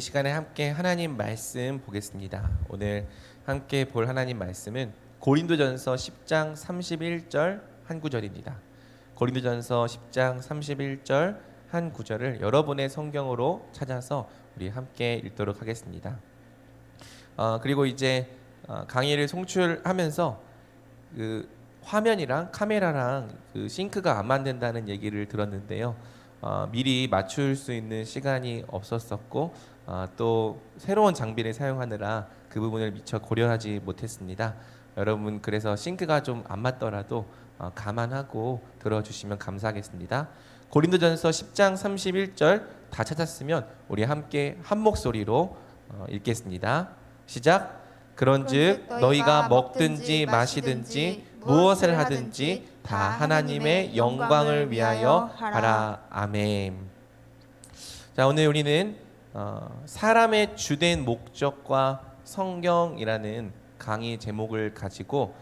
이 시간에 함께 하나님 말씀 보겠습니다. 오늘 함께 볼 하나님 말씀은 고린도전서 10장 31절 한 구절입니다. 고린도전서 10장 31절 한 구절을 여러분의 성경으로 찾아서 우리 함께 읽도록 하겠습니다. 그리고 이제 강의를 송출하면서 그 화면이랑 카메라랑 그 싱크가 안 맞는다는 얘기를 들었는데요. 미리 맞출 수 있는 시간이 없었었고 또 새로운 장비를 사용하느라 그 부분을 미처 고려하지 못했습니다. 여러분 그래서 싱크가 좀 안 맞더라도 감안하고 들어주시면 감사하겠습니다. 고린도전서 10장 31절 다 찾았으면 우리 함께 한 목소리로 읽겠습니다. 시작. 그런즉 너희가 먹든지 마시든지 무엇을 하든지 다 하나님의 영광을 위하여 하라. 아멘. 자, 오늘 우리는 사람의 주된 목적과 성경이라는 강의 제목을 가지고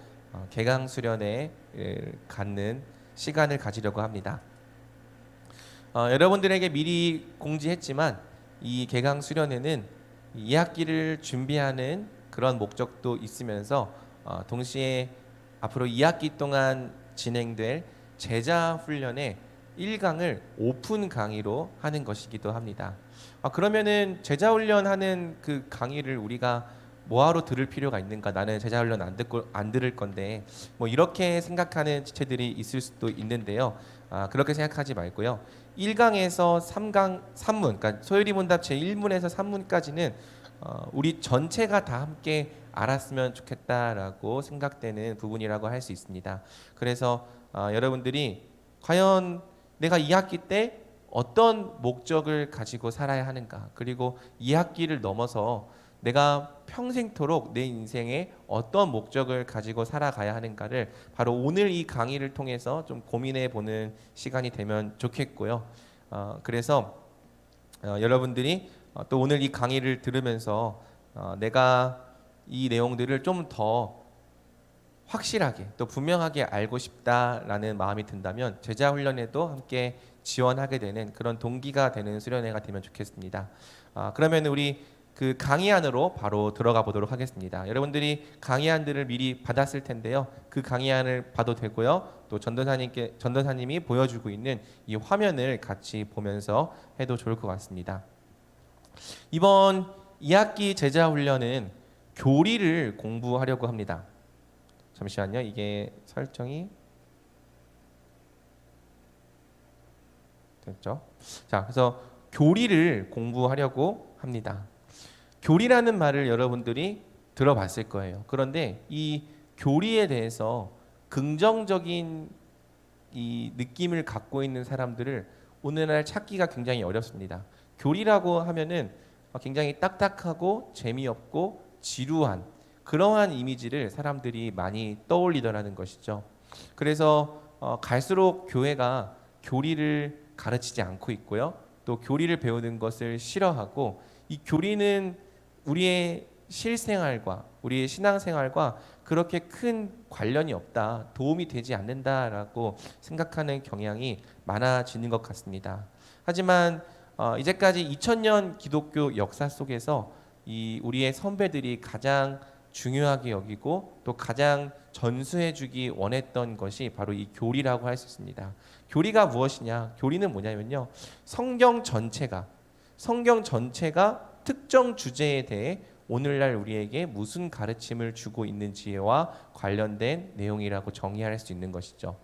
개강 수련회 갖는 시간을 가지려고 합니다. 여러분들에게 미리 공지했지만 이 개강 수련회는 2학기를 준비하는 그런 목적도 있으면서 동시에 앞으로 2학기 동안 진행될 제자 훈련의 1강을 오픈 강의로 하는 것이기도 합니다. 그러면은 제자 훈련하는 그 강의를 우리가 뭐하러 들을 필요가 있는가? 나는 제자 훈련 안 들을 건데 뭐 이렇게 생각하는 지체들이 있을 수도 있는데요. 그렇게 생각하지 말고요. 1강에서 3강 3문, 그러니까 소율이 문답 제1문에서 3문까지는 우리 전체가 다 함께 알았으면 좋겠다라고 생각되는 부분이라고 할 수 있습니다. 그래서 여러분들이 과연 내가 2학기 때 어떤 목적을 가지고 살아야 하는가, 그리고 2학기를 넘어서 내가 평생토록 내 인생에 어떤 목적을 가지고 살아가야 하는가를 바로 오늘 이 강의를 통해서 좀 고민해 보는 시간이 되면 좋겠고요. 그래서 여러분들이 또 오늘 이 강의를 들으면서 내가 이 내용들을 좀 더 확실하게 또 분명하게 알고 싶다라는 마음이 든다면 제자 훈련에도 함께 지원하게 되는 그런 동기가 되는 수련회가 되면 좋겠습니다. 그러면 우리 그 강의안으로 바로 들어가 보도록 하겠습니다. 여러분들이 강의안들을 미리 받았을 텐데요. 그 강의안을 봐도 되고요. 또 전도사님이 보여주고 있는 이 화면을 같이 보면서 해도 좋을 것 같습니다. 이번 2학기 제자 훈련은 교리를 공부하려고 합니다. 잠시만요. 이게 설정이 됐죠? 자, 그래서 교리를 공부하려고 합니다. 교리라는 말을 여러분들이 들어봤을 거예요. 그런데 이 교리에 대해서 긍정적인 이 느낌을 갖고 있는 사람들을 오늘날 찾기가 굉장히 어렵습니다. 교리라고 하면은 굉장히 딱딱하고 재미없고 지루한 그러한 이미지를 사람들이 많이 떠올리더라는 것이죠. 그래서 갈수록 교회가 교리를 가르치지 않고 있고요. 또 교리를 배우는 것을 싫어하고 이 교리는 우리의 실생활과 우리의 신앙생활과 그렇게 큰 관련이 없다, 도움이 되지 않는다라고 생각하는 경향이 많아지는 것 같습니다. 하지만 이제까지 2000년 기독교 역사 속에서 이 우리의 선배들이 가장 중요하게 여기고 또 가장 전수해주기 원했던 것이 바로 이 교리라고 할 수 있습니다. 교리가 무엇이냐? 교리는 뭐냐면요, 성경 전체가 특정 주제에 대해 오늘날 우리에게 무슨 가르침을 주고 있는지와 관련된 내용이라고 정의할 수 있는 것이죠.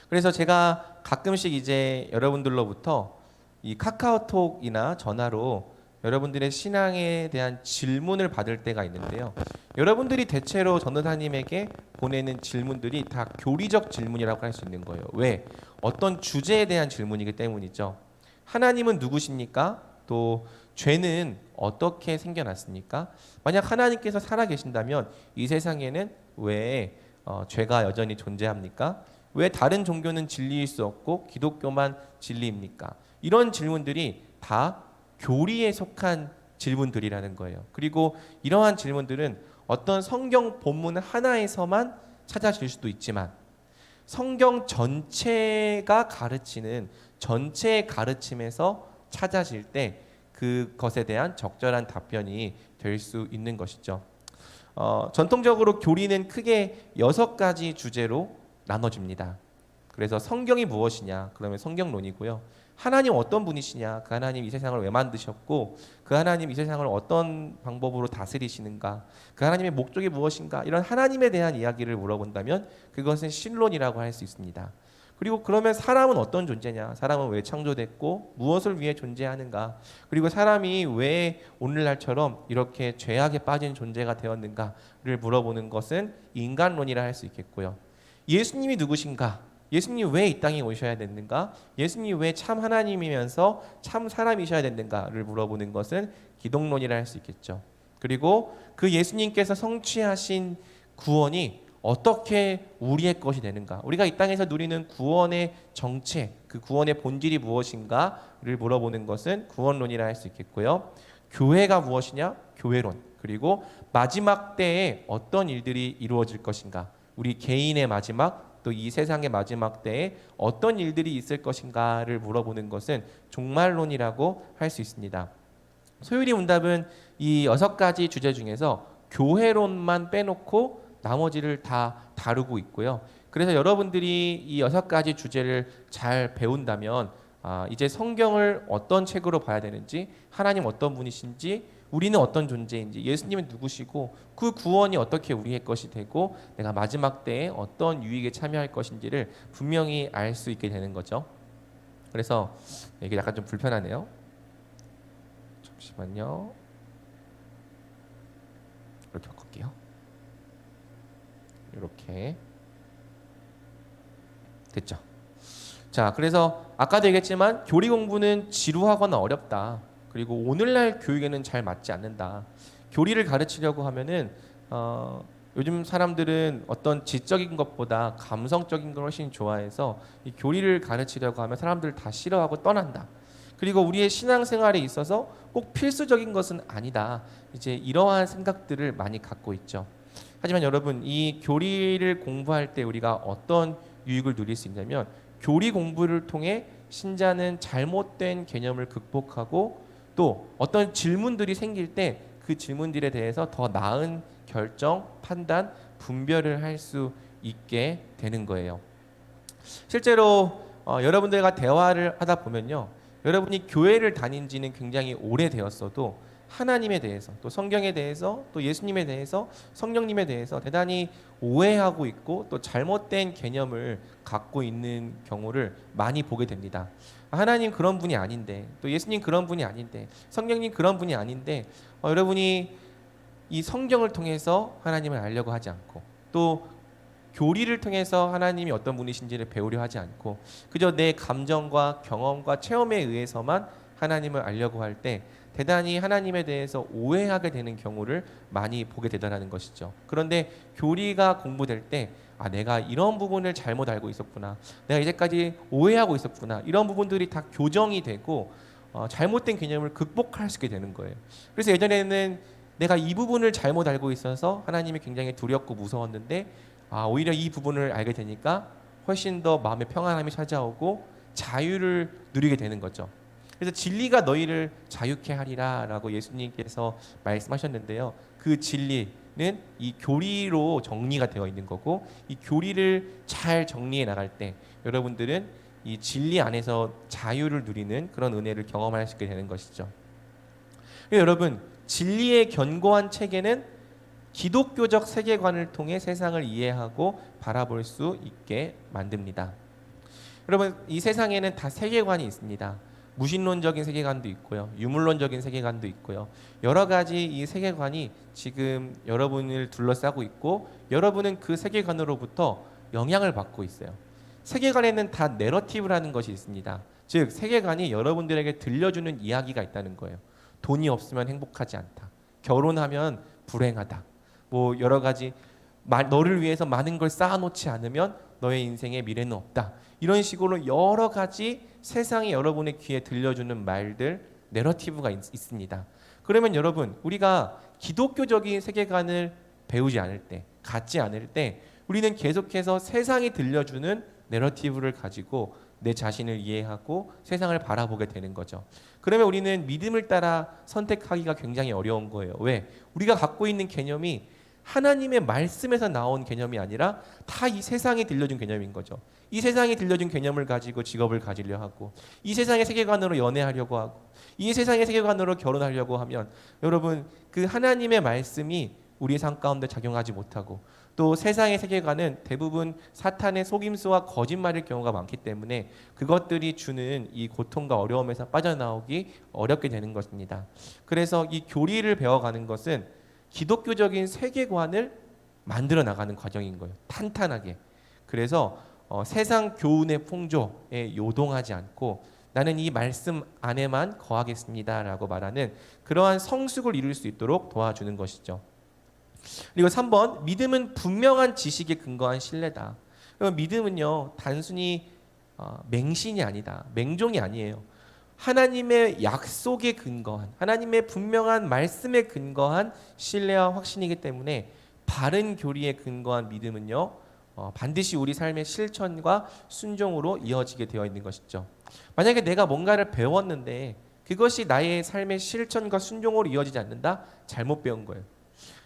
그래서 제가 가끔씩 이제 여러분들로부터 이 카카오톡이나 전화로 여러분들의 신앙에 대한 질문을 받을 때가 있는데요. 여러분들이 대체로 전도사님에게 보내는 질문들이 다 교리적 질문이라고 할 수 있는 거예요. 왜? 어떤 주제에 대한 질문이기 때문이죠. 하나님은 누구십니까? 또 죄는 어떻게 생겨났습니까? 만약 하나님께서 살아계신다면 이 세상에는 왜 죄가 여전히 존재합니까? 왜 다른 종교는 진리일 수 없고 기독교만 진리입니까? 이런 질문들이 다 교리에 속한 질문들이라는 거예요. 그리고 이러한 질문들은 어떤 성경 본문 하나에서만 찾아질 수도 있지만 성경 전체가 가르치는 전체의 가르침에서 찾아질 때 그것에 대한 적절한 답변이 될 수 있는 것이죠. 전통적으로 교리는 크게 6가지 주제로 나눠집니다. 그래서 성경이 무엇이냐? 그러면 성경론이고요. 하나님 어떤 분이시냐? 그 하나님 이 세상을 왜 만드셨고 그 하나님 이 세상을 어떤 방법으로 다스리시는가? 그 하나님의 목적이 무엇인가? 이런 하나님에 대한 이야기를 물어본다면 그것은 신론이라고 할 수 있습니다. 그리고 그러면 사람은 어떤 존재냐? 사람은 왜 창조됐고 무엇을 위해 존재하는가? 그리고 사람이 왜 오늘날처럼 이렇게 죄악에 빠진 존재가 되었는가를 물어보는 것은 인간론이라 할 수 있겠고요. 예수님이 누구신가? 예수님이 왜 이 땅에 오셔야 됐는가? 예수님이 왜 참 하나님이면서 참 사람이셔야 됐는가를 물어보는 것은 기독론이라 할 수 있겠죠. 그리고 그 예수님께서 성취하신 구원이 어떻게 우리의 것이 되는가? 우리가 이 땅에서 누리는 구원의 정체, 그 구원의 본질이 무엇인가를 물어보는 것은 구원론이라 할 수 있겠고요. 교회가 무엇이냐? 교회론. 그리고 마지막 때에 어떤 일들이 이루어질 것인가? 우리 개인의 마지막, 또 이 세상의 마지막 때에 어떤 일들이 있을 것인가를 물어보는 것은 종말론이라고 할 수 있습니다. 소율이 문답은 이 6가지 주제 중에서 교회론만 빼놓고 나머지를 다 다루고 있고요. 그래서 여러분들이 이 6가지 주제를 잘 배운다면 이제 성경을 어떤 책으로 봐야 되는지, 하나님 어떤 분이신지, 우리는 어떤 존재인지, 예수님은 누구시고 그 구원이 어떻게 우리의 것이 되고 내가 마지막 때에 어떤 유익에 참여할 것인지를 분명히 알 수 있게 되는 거죠. 그래서 이게 약간 좀 불편하네요. 잠시만요. 이렇게 바꿀게요. 이렇게 됐죠. 자, 그래서 아까도 얘기했지만 교리 공부는 지루하거나 어렵다. 그리고 오늘날 교육에는 잘 맞지 않는다. 교리를 가르치려고 하면은 요즘 사람들은 어떤 지적인 것보다 감성적인 걸 훨씬 좋아해서 이 교리를 가르치려고 하면 사람들 다 싫어하고 떠난다. 그리고 우리의 신앙생활에 있어서 꼭 필수적인 것은 아니다. 이제 이러한 생각들을 많이 갖고 있죠. 하지만 여러분, 이 교리를 공부할 때 우리가 어떤 유익을 누릴 수 있냐면 교리 공부를 통해 신자는 잘못된 개념을 극복하고 또 어떤 질문들이 생길 때 그 질문들에 대해서 더 나은 결정, 판단, 분별을 할 수 있게 되는 거예요. 실제로 여러분들과 대화를 하다 보면요, 여러분이 교회를 다닌 지는 굉장히 오래되었어도 하나님에 대해서, 또 성경에 대해서, 또 예수님에 대해서, 성령님에 대해서 대단히 오해하고 있고 또 잘못된 개념을 갖고 있는 경우를 많이 보게 됩니다. 하나님 그런 분이 아닌데, 또 예수님 그런 분이 아닌데, 성령님 그런 분이 아닌데, 여러분이 이 성경을 통해서 하나님을 알려고 하지 않고 또 교리를 통해서 하나님이 어떤 분이신지를 배우려 하지 않고 그저 내 감정과 경험과 체험에 의해서만 하나님을 알려고 할 때 대단히 하나님에 대해서 오해하게 되는 경우를 많이 보게 되더라는 것이죠. 그런데 교리가 공부될 때 내가 이런 부분을 잘못 알고 있었구나, 내가 이제까지 오해하고 있었구나, 이런 부분들이 다 교정이 되고 잘못된 개념을 극복할 수 있게 되는 거예요. 그래서 예전에는 내가 이 부분을 잘못 알고 있어서 하나님이 굉장히 두렵고 무서웠는데 오히려 이 부분을 알게 되니까 훨씬 더 마음의 평안함이 찾아오고 자유를 누리게 되는 거죠. 그래서 진리가 너희를 자유케 하리라 라고 예수님께서 말씀하셨는데요, 그 진리는 이 교리로 정리가 되어 있는 거고, 이 교리를 잘 정리해 나갈 때 여러분들은 이 진리 안에서 자유를 누리는 그런 은혜를 경험할 수 있게 되는 것이죠. 여러분, 진리의 견고한 체계는 기독교적 세계관을 통해 세상을 이해하고 바라볼 수 있게 만듭니다. 여러분, 이 세상에는 다 세계관이 있습니다. 무신론적인 세계관도 있고요, 유물론적인 세계관도 있고요. 여러 가지 이 세계관이 지금 여러분을 둘러싸고 있고 여러분은 그 세계관으로부터 영향을 받고 있어요. 세계관에는 다 내러티브라는 것이 있습니다. 즉 세계관이 여러분들에게 들려주는 이야기가 있다는 거예요. 돈이 없으면 행복하지 않다, 결혼하면 불행하다, 뭐 여러 가지 너를 위해서 많은 걸 쌓아놓지 않으면 너의 인생에 미래는 없다, 이런 식으로 여러 가지 세상이 여러분의 귀에 들려주는 말들, 내러티브가 있습니다. 그러면 여러분, 우리가 기독교적인 세계관을 배우지 않을 때, 갖지 않을 때 우리는 계속해서 세상이 들려주는 내러티브를 가지고 내 자신을 이해하고 세상을 바라보게 되는 거죠. 그러면 우리는 믿음을 따라 선택하기가 굉장히 어려운 거예요. 왜? 우리가 갖고 있는 개념이 하나님의 말씀에서 나온 개념이 아니라 다 이 세상이 들려준 개념인 거죠. 이 세상이 들려준 개념을 가지고 직업을 가지려 하고, 이 세상의 세계관으로 연애하려고 하고, 이 세상의 세계관으로 결혼하려고 하면 여러분, 그 하나님의 말씀이 우리 삶 가운데 작용하지 못하고, 또 세상의 세계관은 대부분 사탄의 속임수와 거짓말일 경우가 많기 때문에 그것들이 주는 이 고통과 어려움에서 빠져나오기 어렵게 되는 것입니다. 그래서 이 교리를 배워가는 것은 기독교적인 세계관을 만들어 나가는 과정인 거예요. 탄탄하게. 그래서 세상 교훈의 풍조에 요동하지 않고 나는 이 말씀 안에만 거하겠습니다라고 말하는 그러한 성숙을 이룰 수 있도록 도와주는 것이죠. 그리고 3번, 믿음은 분명한 지식에 근거한 신뢰다. 믿음은요, 단순히 맹신이 아니다. 맹종이 아니에요. 하나님의 약속에 근거한, 하나님의 분명한 말씀에 근거한 신뢰와 확신이기 때문에 바른 교리에 근거한 믿음은요, 반드시 우리 삶의 실천과 순종으로 이어지게 되어 있는 것이죠. 만약에 내가 뭔가를 배웠는데 그것이 나의 삶의 실천과 순종으로 이어지지 않는다? 잘못 배운 거예요.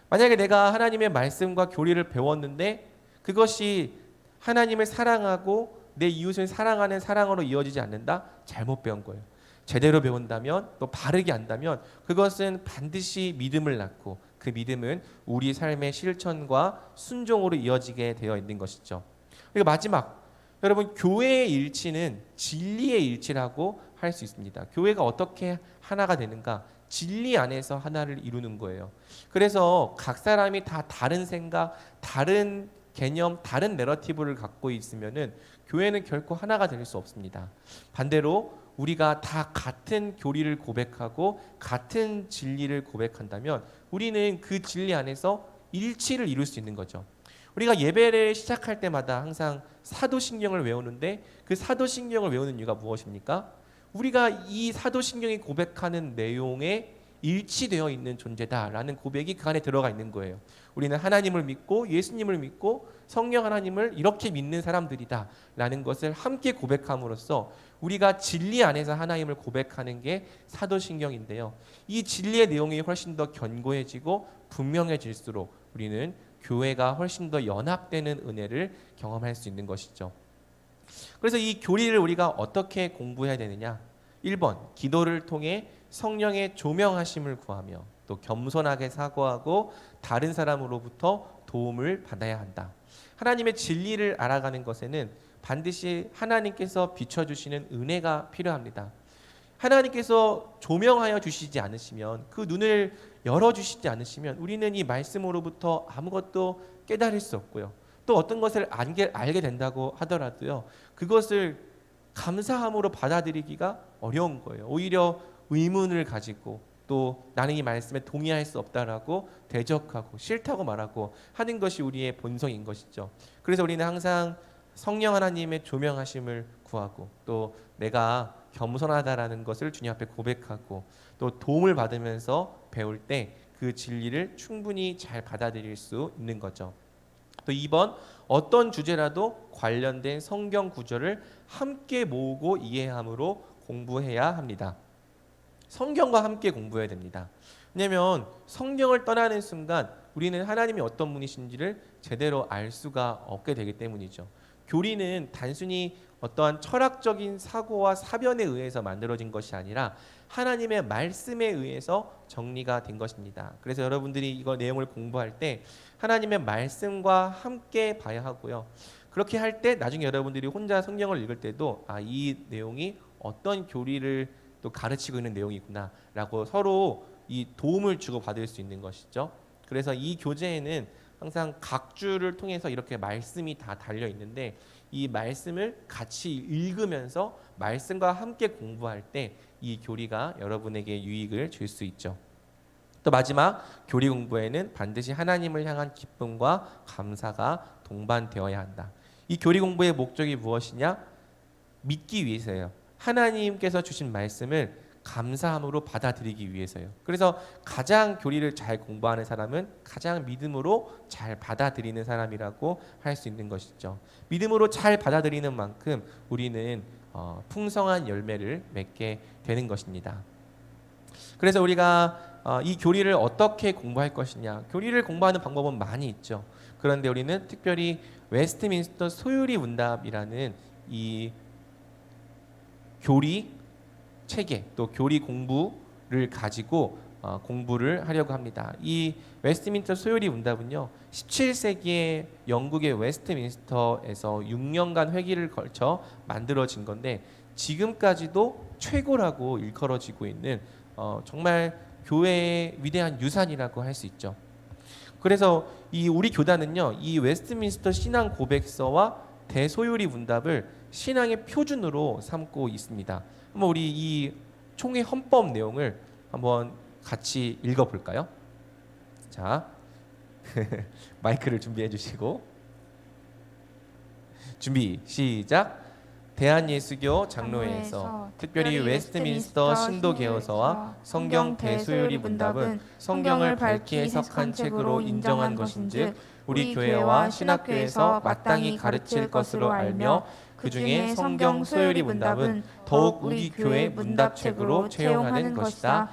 만약에 내가 하나님의 말씀과 교리를 배웠는데 그것이 하나님을 사랑하고 내 이웃을 사랑하는 사랑으로 이어지지 않는다? 잘못 배운 거예요. 제대로 배운다면, 또 바르게 한다면 그것은 반드시 믿음을 낳고 그 믿음은 우리 삶의 실천과 순종으로 이어지게 되어 있는 것이죠. 그리고 마지막, 여러분, 교회의 일치는 진리의 일치라고 할 수 있습니다. 교회가 어떻게 하나가 되는가? 진리 안에서 하나를 이루는 거예요. 그래서 각 사람이 다 다른 생각, 다른 개념, 다른 내러티브를 갖고 있으면은 교회는 결코 하나가 될 수 없습니다. 반대로 우리가 다 같은 교리를 고백하고 같은 진리를 고백한다면 우리는 그 진리 안에서 일치를 이룰 수 있는 거죠. 우리가 예배를 시작할 때마다 항상 사도신경을 외우는데 그 사도신경을 외우는 이유가 무엇입니까? 우리가 이 사도신경이 고백하는 내용에 일치되어 있는 존재다라는 고백이 그 안에 들어가 있는 거예요. 우리는 하나님을 믿고 예수님을 믿고 성령 하나님을 이렇게 믿는 사람들이다라는 것을 함께 고백함으로써 우리가 진리 안에서 하나님을 고백하는 게 사도신경인데요. 이 진리의 내용이 훨씬 더 견고해지고 분명해질수록 우리는 교회가 훨씬 더 연합되는 은혜를 경험할 수 있는 것이죠. 그래서 이 교리를 우리가 어떻게 공부해야 되느냐? 1번, 기도를 통해 성령의 조명하심을 구하며 또 겸손하게 사고하고 다른 사람으로부터 도움을 받아야 한다. 하나님의 진리를 알아가는 것에는 반드시 하나님께서 비춰주시는 은혜가 필요합니다. 하나님께서 조명하여 주시지 않으시면, 그 눈을 열어주시지 않으시면 우리는 이 말씀으로부터 아무것도 깨달을 수 없고요. 또 어떤 것을 알게 된다고 하더라도요, 그것을 감사함으로 받아들이기가 어려운 거예요. 오히려 의문을 가지고 또 나는 이 말씀에 동의할 수 없다라고 대적하고 싫다고 말하고 하는 것이 우리의 본성인 것이죠. 그래서 우리는 항상 성령 하나님의 조명하심을 구하고 또 내가 겸손하다라는 것을 주님 앞에 고백하고 또 도움을 받으면서 배울 때 그 진리를 충분히 잘 받아들일 수 있는 거죠. 또 2번, 어떤 주제라도 관련된 성경 구절을 함께 모으고 이해함으로 공부해야 합니다. 성경과 함께 공부해야 됩니다. 왜냐하면 성경을 떠나는 순간 우리는 하나님이 어떤 분이신지를 제대로 알 수가 없게 되기 때문이죠. 교리는 단순히 어떠한 철학적인 사고와 사변에 의해서 만들어진 것이 아니라 하나님의 말씀에 의해서 정리가 된 것입니다. 그래서 여러분들이 이거 내용을 공부할 때 하나님의 말씀과 함께 봐야 하고요. 그렇게 할 때 나중에 여러분들이 혼자 성경을 읽을 때도 이 내용이 어떤 교리를 또 가르치고 있는 내용이구나라고 서로 이 도움을 주고 받을 수 있는 것이죠. 그래서 이 교재에는 항상 각 주를 통해서 이렇게 말씀이 다 달려 있는데 이 말씀을 같이 읽으면서 말씀과 함께 공부할 때 이 교리가 여러분에게 유익을 줄 수 있죠. 또 마지막, 교리 공부에는 반드시 하나님을 향한 기쁨과 감사가 동반되어야 한다. 이 교리 공부의 목적이 무엇이냐? 믿기 위해서예요. 하나님께서 주신 말씀을 감사함으로 받아들이기 위해서요. 그래서 가장 교리를 잘 공부하는 사람은 가장 믿음으로 잘 받아들이는 사람이라고 할 수 있는 것이죠. 믿음으로 잘 받아들이는 만큼 우리는 풍성한 열매를 맺게 되는 것입니다. 그래서 우리가 이 교리를 어떻게 공부할 것이냐, 교리를 공부하는 방법은 많이 있죠. 그런데 우리는 특별히 웨스트민스터 소유리 문답이라는 이 교리 체계 또 교리 공부를 가지고 공부를 하려고 합니다. 이 웨스트민스터 소유리 문답은요, 17세기에 영국의 웨스트민스터에서 6년간 회기를 걸쳐 만들어진 건데 지금까지도 최고라고 일컬어지고 있는 정말 교회의 위대한 유산이라고 할 수 있죠. 그래서 이 우리 교단은요, 이 웨스트민스터 신앙 고백서와 대소요리 문답을 신앙의 표준으로 삼고 있습니다. 한번 우리 이 총회 헌법 내용을 한번 같이 읽어볼까요? 자, 마이크를 준비해 주시고 준비 시작. 대한예수교 장로회에서 특별히 웨스트민스터 신도개혁서와 성경 대소요리 문답은 성경을 밝히 해석한 책으로 인정한 것인즉 우리 교회와 신학교에서 마땅히 가르칠 것으로 알며 그 중에 성경 소요리 문답은 더욱 우리 교회 문답책으로 채용하는 것이다.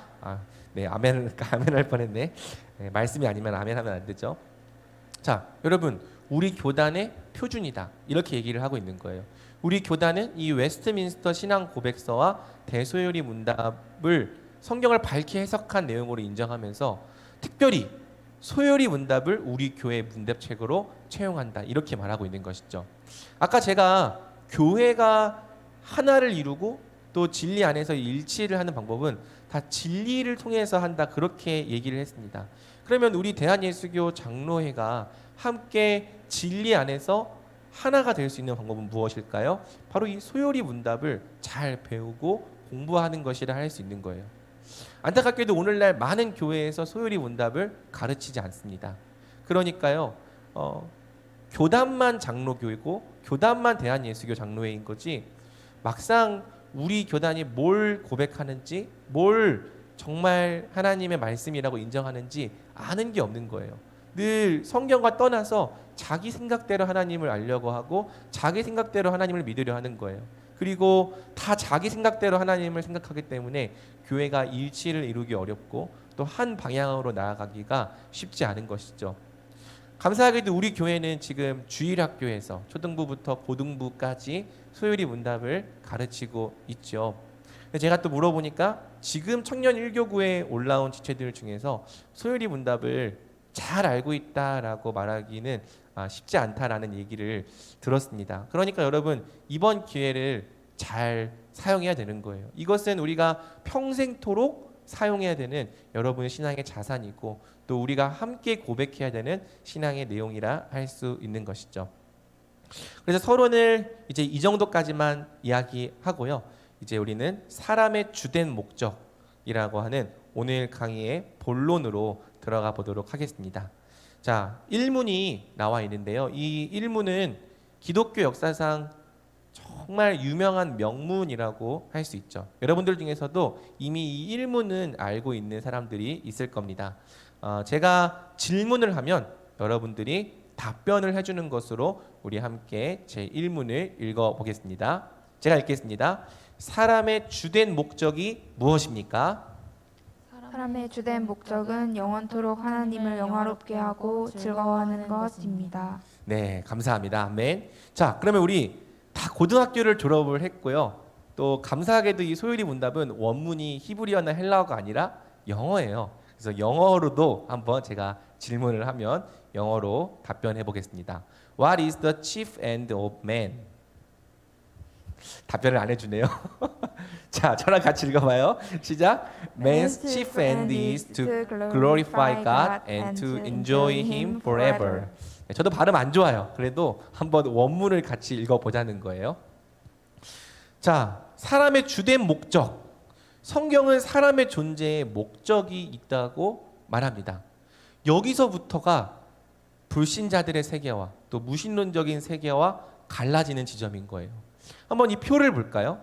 네, 아멘 할 뻔했네. 네, 말씀이 아니면 아멘하면 안 되죠. 자, 여러분, 우리 교단의 표준이다 이렇게 얘기를 하고 있는 거예요. 우리 교단은 이 웨스트민스터 신앙 고백서와 대소요리 문답을 성경을 밝히 해석한 내용으로 인정하면서 특별히 소요리 문답을 우리 교회 문답책으로 채용한다 이렇게 말하고 있는 것이죠. 아까 제가 교회가 하나를 이루고 또 진리 안에서 일치를 하는 방법은 다 진리를 통해서 한다 그렇게 얘기를 했습니다. 그러면 우리 대한예수교 장로회가 함께 진리 안에서 하나가 될 수 있는 방법은 무엇일까요? 바로 이 소요리 문답을 잘 배우고 공부하는 것이라 할 수 있는 거예요. 안타깝게도 오늘날 많은 교회에서 소요리 문답을 가르치지 않습니다. 그러니까요, 교단만 장로교이고 교단만 대한예수교 장로회인 거지 막상 우리 교단이 뭘 고백하는지 뭘 정말 하나님의 말씀이라고 인정하는지 아는 게 없는 거예요. 늘 성경과 떠나서 자기 생각대로 하나님을 알려고 하고 자기 생각대로 하나님을 믿으려 하는 거예요. 그리고 다 자기 생각대로 하나님을 생각하기 때문에 교회가 일치를 이루기 어렵고 또 한 방향으로 나아가기가 쉽지 않은 것이죠. 감사하게도 우리 교회는 지금 주일학교에서 초등부부터 고등부까지 소요리 문답을 가르치고 있죠. 제가 또 물어보니까 지금 청년 1교구에 올라온 지체들 중에서 소요리 문답을 잘 알고 있다라고 말하기는 쉽지 않다라는 얘기를 들었습니다. 그러니까 여러분, 이번 기회를 잘 사용해야 되는 거예요. 이것은 우리가 평생토록 사용해야 되는 여러분의 신앙의 자산이고 또 우리가 함께 고백해야 되는 신앙의 내용이라 할 수 있는 것이죠. 그래서 서론을 이제 이 정도까지만 이야기하고요. 이제 우리는 사람의 주된 목적이라고 하는 오늘 강의의 본론으로 들어가 보도록 하겠습니다. 자, 1문이 나와 있는데요. 이 1문은 기독교 역사상 정말 유명한 명문이라고 할 수 있죠. 여러분들 중에서도 이미 이 1문은 알고 있는 사람들이 있을 겁니다. 제가 질문을 하면 여러분들이 답변을 해주는 것으로 우리 함께 제 1문을 읽어보겠습니다. 제가 읽겠습니다. 사람의 주된 목적이 무엇입니까? 사람의 주된 목적은 영원토록 하나님을 영화롭게 하고 즐거워하는 것입니다. 네, 감사합니다. 아멘. 자, 그러면 우리 다 고등학교를 졸업을 했고요. 또 감사하게도 이 소요리 문답은 원문이 히브리어나 헬라어가 아니라 영어예요. 그래서 영어로도 한번 제가 질문을 하면 영어로 답변해 보겠습니다. What is the chief end of man? 답변을 안 해주네요. 자, 저랑 같이 읽어봐요. 시작. Man's chief end is to glorify God and to enjoy Him forever. 저도 발음 안 좋아요. 그래도 한번 원문을 같이 읽어보자는 거예요. 자, 사람의 주된 목적. 성경은 사람의 존재에 목적이 있다고 말합니다. 여기서부터가 불신자들의 세계와 또 무신론적인 세계와 갈라지는 지점인 거예요. 한번 이 표를 볼까요?